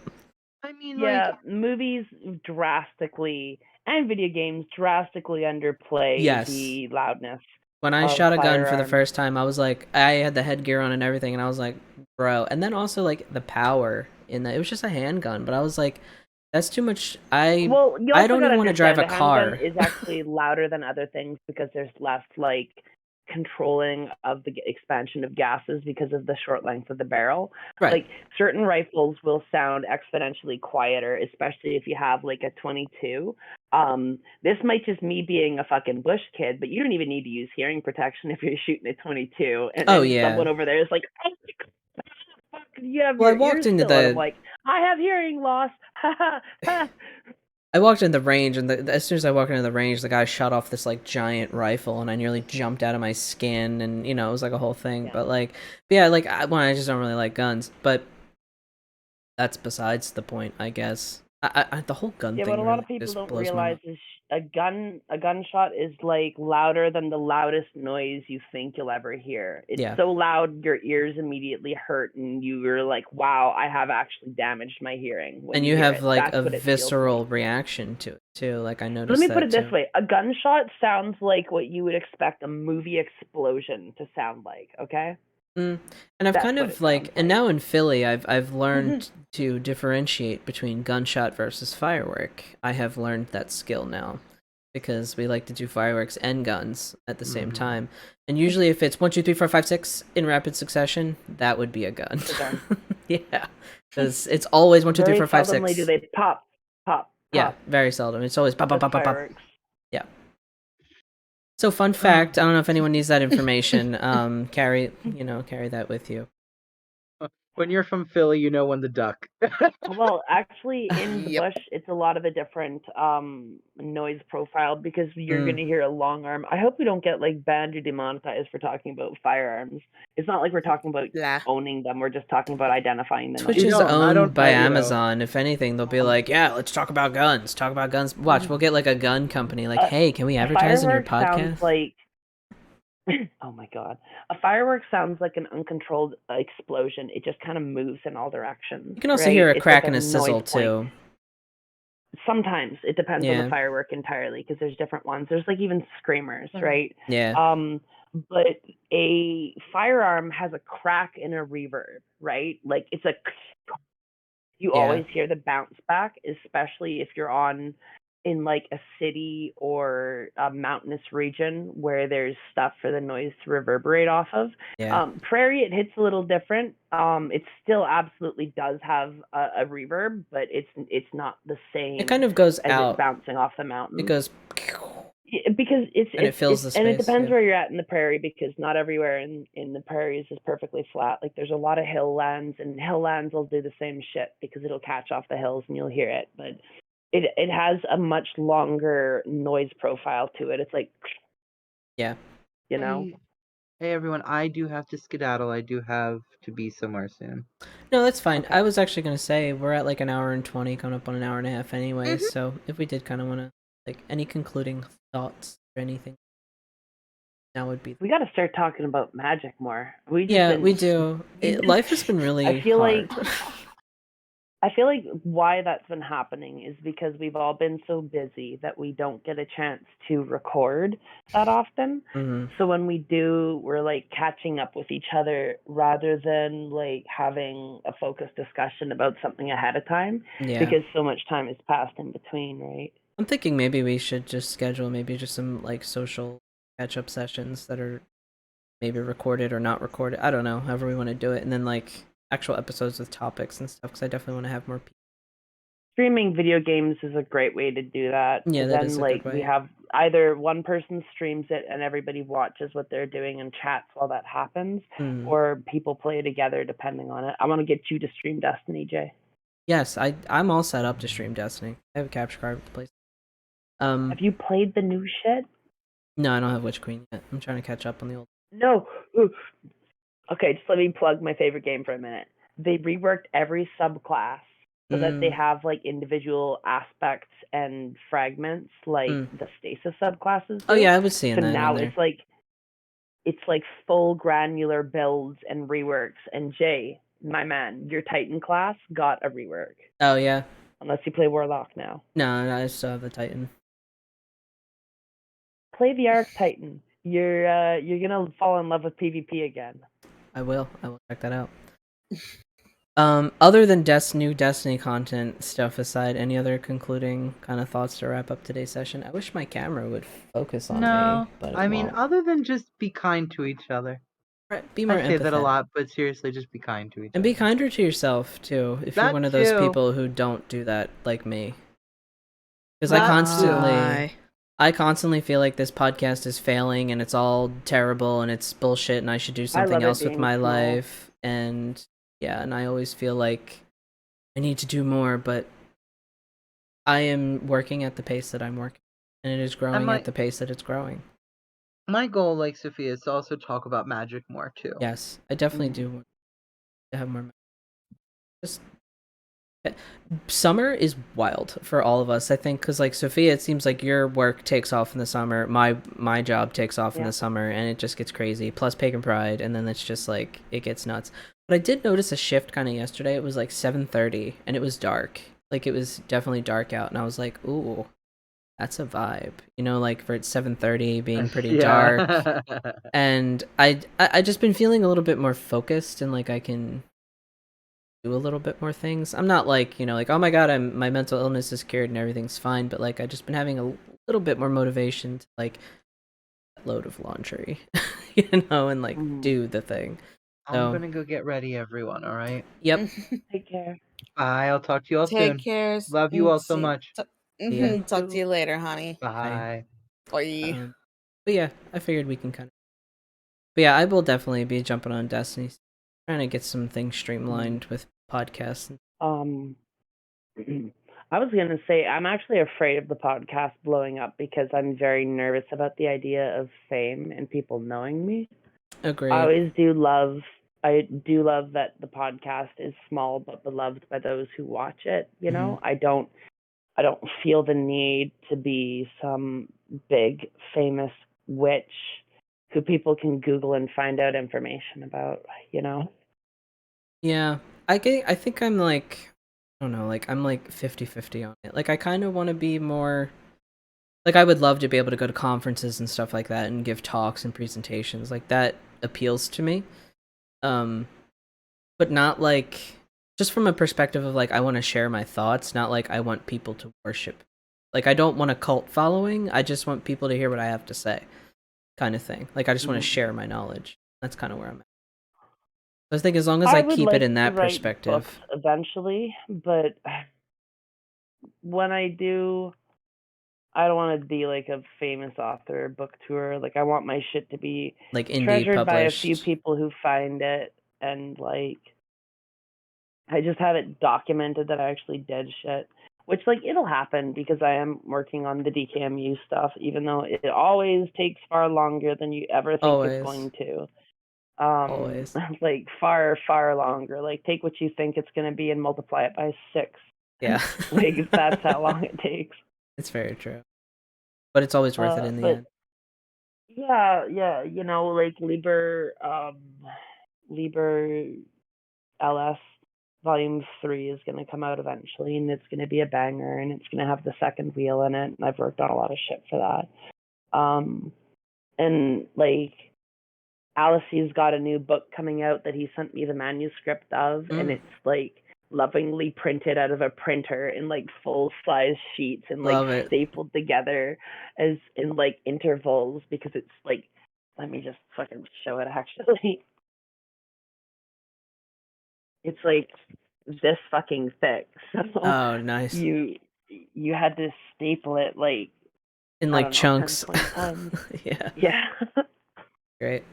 I mean, like, Yeah, movies drastically and video games drastically underplay Yes. the loudness When I of shot a gun for the firearms. first time, I was like, I had the headgear on and everything, and I was like, bro. And then also like the power in that, it was just a handgun, but I was like, that's too much. Well, you I also don't got to even want to drive understand a a handgun car. is actually louder than other things because there's less like controlling of the expansion of gases because of the short length of the barrel. Right. Like certain rifles will sound exponentially quieter, especially if you have like a 22. This might just me being a fucking bush kid, but you don't even need to use hearing protection if you're shooting a 22. And Oh then yeah. someone over there is like, oh my God, fuck, you have Well, I your walked ears into still. And I'm the like, I have hearing loss. I walked in the range, and as soon as I walked into the range, the guy shot off this like giant rifle, and I nearly jumped out of my skin, and it was like a whole thing. Yeah. But like, yeah, like I just don't really like guns. But that's besides the point, I guess. The whole gun Yeah, thing what a lot really of people just don't blows my realize mind. is a gunshot is like louder than the loudest noise you think you'll ever hear. It's Yeah. so loud your ears immediately hurt and you're like, wow, I have actually damaged my hearing when And you you hear have it. like That's a what it feels visceral like. reaction to it too. Like I Let noticed me put that it this too. way. A gunshot sounds like what you would expect a movie explosion to sound like, okay? And I've That's kind what of it like, sounds and like. now in Philly, I've learned to differentiate between gunshot versus firework. I have learned that skill now because we like to do fireworks and guns at the same time. And usually, if it's 1, 2, 3, 4, 5, 6 in rapid succession, that would be a gun. It's a gun. Yeah, because it's always 1, 2, 3, Very 4, 5, seldomly do 6. they pop, pop, Yeah, pop very seldom. It's always pop, pop, as pop, pop, pop. fireworks. Yeah. So fun fact, I don't know if anyone needs that information. Carry that with you. when you're from Philly, you know when to duck. Well, actually, in the Yep. bush, it's a lot of a different noise profile because you're Mm. going to hear a long arm. I hope we don't get like banned or demonetized for talking about firearms. It's not like we're talking about Blah. owning them. We're just talking about identifying the Twitch noise. is I don't, owned by I, Amazon. If anything, they'll be like, "Yeah, let's talk about guns. Talk about guns." Watch, we'll get like a gun company. Like, "Hey, can we A advertise on your firework sounds podcast?" like oh my God. A firework sounds like an uncontrolled explosion. It just kind of moves in all directions. You can also right? hear a It's like crack a and a noise sizzle point. too. Sometimes it depends on the Yeah, firework entirely because there's different ones. There's like even screamers, right? yeah, But a firearm has a crack and a reverb, right? Like it's a you yeah. always hear the bounce back, especially if you're on in like a city or a mountainous region where there's stuff for the noise to reverberate off of. Yeah. Prairie, it hits a little different. It still absolutely does have a reverb, but it's not the same It kind of goes as it out. bouncing off the mountain. It goes. Because And it fills the and it space, depends yeah. where you're at in the prairie, because not everywhere in the prairies is perfectly flat. Like there's a lot of hill lands, and hill lands will do the same shit because it'll catch off the hills and you'll hear it. But it has a much longer noise profile to it. It's like, Yeah. you know. Hey everyone, I do have to skedaddle. I do have to be somewhere soon. No, that's fine. Okay. I was actually gonna say we're at like an hour and 20, coming up on an hour and a half anyway. Mhm. So if we did kind of want to, like, any concluding thoughts or anything, that would be. We got to start talking about magic more. We do. Life has been really I feel hard. like why that's been happening is because we've all been so busy that we don't get a chance to record that often. Mhm. So when we do, we're like catching up with each other rather than like having a focused discussion about something ahead of time, Yeah. because so much time has passed in between, right? I'm thinking maybe we should just schedule maybe just some like social catch-up sessions that are maybe recorded or not recorded. I don't know, however we want to do it, and then like actual episodes with topics and stuff, because I definitely want to have more people. Streaming video games is a great way to do that. Yeah, that then is a like good we way. have either one person streams it and everybody watches what they're doing and chats while that happens, Mm. or people play together depending on it. I want to get you to stream Destiny, Jay. Yes, I'm all set up to stream Destiny. I have a capture card to play. Have you played the new shit? No, I don't have Witch Queen yet. I'm trying to catch up on the old. No. Ooh. Okay, just let me plug my favorite game for a minute. They reworked every subclass so that they have like individual aspects and fragments, like the stasis subclasses do. Oh yeah, I was seeing so that. now on there. it's like full granular builds and reworks. And Jay, my man, your Titan class got a rework. Oh yeah. Unless you play Warlock now. No, I still have the Titan. Play the Arc Titan. You're gonna fall in love with PvP again. I will check that out. Other than new Destiny content stuff aside, any other concluding kind of thoughts to wrap up today's session? I wish my camera would focus on me, but it won't. Other than just be kind to each other. Right, be more I say that a empathetic. lot, but seriously, just be kind to each other. And be kinder to yourself too, if you're That one of those too. people who don't do that, like me. Because That I constantly feel like this podcast is failing and it's all terrible and it's bullshit and I should do something love it else with being my small. life. And yeah, and I always feel like I need to do more, but I am working at the pace that I'm working, and it is growing at the pace that it's growing. My goal, like Sophia, is to also talk about magic more too. Yes, I definitely do want to have more. Just summer is wild for all of us, I think, because like Sophia, it seems like your work takes off in the summer. My job takes off in the summer, and it just gets crazy. Plus Pagan Pride, and then it's just like it gets nuts. But I did notice a shift kind of yesterday. It was like 7:30, and it was dark. Like it was definitely dark out, and I was like, ooh, that's a vibe. You know, like for 7:30 being pretty dark. And I just been feeling a little bit more focused, and like I can do a little bit more things. I'm not like, you know, like, oh my god, my mental illness is cured and everything's fine, but like I just been having a little bit more motivation to like load of laundry, you know, and like do the thing. I'm gonna go get ready, everyone. All right. Yep. Take care. Bye. I'll talk to you all soon. Take care. Love you all so much. Yeah. Talk to you later, honey. Bye. Bye. But yeah, I figured we can kind of. But yeah, I will definitely be jumping on Destiny, trying to get some things streamlined with podcasts. I was gonna say I'm actually afraid of the podcast blowing up because I'm very nervous about the idea of fame and people knowing me. Agreed. I do love that the podcast is small but beloved by those who watch it. You know, I don't feel the need to be some big famous witch who people can Google and find out information about. You know. Yeah, I think I'm like, I don't know, like I'm like 50-50 on it. Like I kind of want to be more, like I would love to be able to go to conferences and stuff like that and give talks and presentations. Like that appeals to me. But not like, just from a perspective of like I want to share my thoughts, not like I want people to worship. Like, I don't want a cult following. I just want people to hear what I have to say, kind of thing. Like, I just want to share my knowledge. That's kind of where I'm at. I think as long as I would keep like it in to that write perspective. books eventually, but when I do, I don't want to be like a famous author book tour. Like, I want my shit to be Like indie treasured by a published. few people who find it, and like, I just have it documented that I actually did shit. Which, like, it'll happen because I am working on the DKMU stuff, even though it always takes far longer than you ever think Always. it's going to. Always. Like, far, far longer. Like, take what you think it's going to be and multiply it by 6. Yeah. Like, that's how long it takes. It's very true. But it's always worth it in the end. Yeah, you know, like Liber LS Volume 3 is going to come out eventually, and it's going to be a banger, and it's going to have the second wheel in it, and I've worked on a lot of shit for that. And, like, Alice's got a new book coming out that he sent me the manuscript of, and it's, like, lovingly printed out of a printer in, like, full-size sheets and, like, stapled together as in, like, intervals, because it's, like, let me just fucking show it, actually. It's like this fucking thick. So oh, nice. You had to staple it like in like chunks. 10, 20 times. Yeah. Yeah. Great.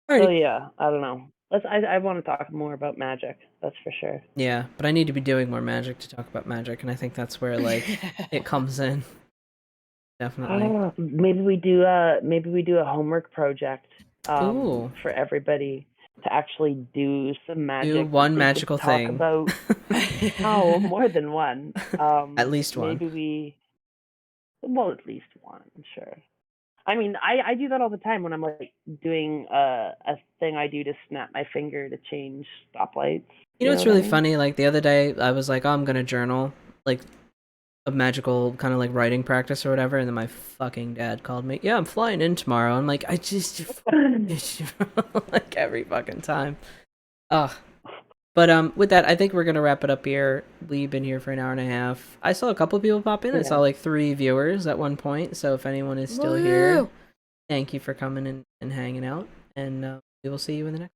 Alrighty. So yeah, I don't know. I want to talk more about magic. That's for sure. Yeah, but I need to be doing more magic to talk about magic, and I think that's where like it comes in. Definitely. Maybe we do a homework project for everybody to actually do some magic. Do one magical thing. About no, more than one. At least one. Maybe at least one, sure. I mean, I do that all the time when I'm like doing a thing I do to snap my finger to change stoplights. You know what's really funny? Like the other day, I was like, "Oh, I'm gonna journal," like a magical kind of like writing practice or whatever, and then my fucking dad called me. Yeah, I'm flying in tomorrow. I'm like, I just like every fucking time. Ugh. But with that, I think we're gonna wrap it up here. We've been here for an hour and a half. I saw a couple people pop in. I saw like 3 viewers at one point. So if anyone is still here, thank you for coming and hanging out. And we will see you in the next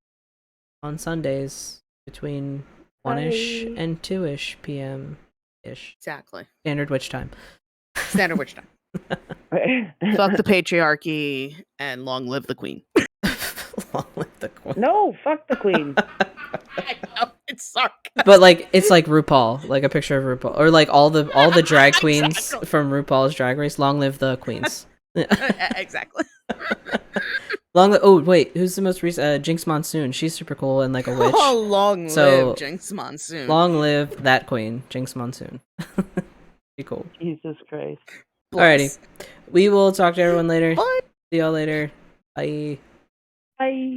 on Sundays between 1-ish and 2-ish p.m. ish. Exactly. Standard witch time. Standard witch time. Fuck the patriarchy and long live the queen. Long live the queen. No, fuck the queen. I know, it's sarcasm. But like it's like RuPaul, like a picture of RuPaul, or like all the drag queens from RuPaul's Drag Race. Long live the queens. Exactly. Oh wait, who's the most recent? Jinx Monsoon. She's super cool and like a witch. Oh, long live Jinx Monsoon. Long live that queen, Jinx Monsoon. Be cool. Jesus Christ. Alrighty, we will talk to everyone later. Bye. See y'all later. Bye. Bye.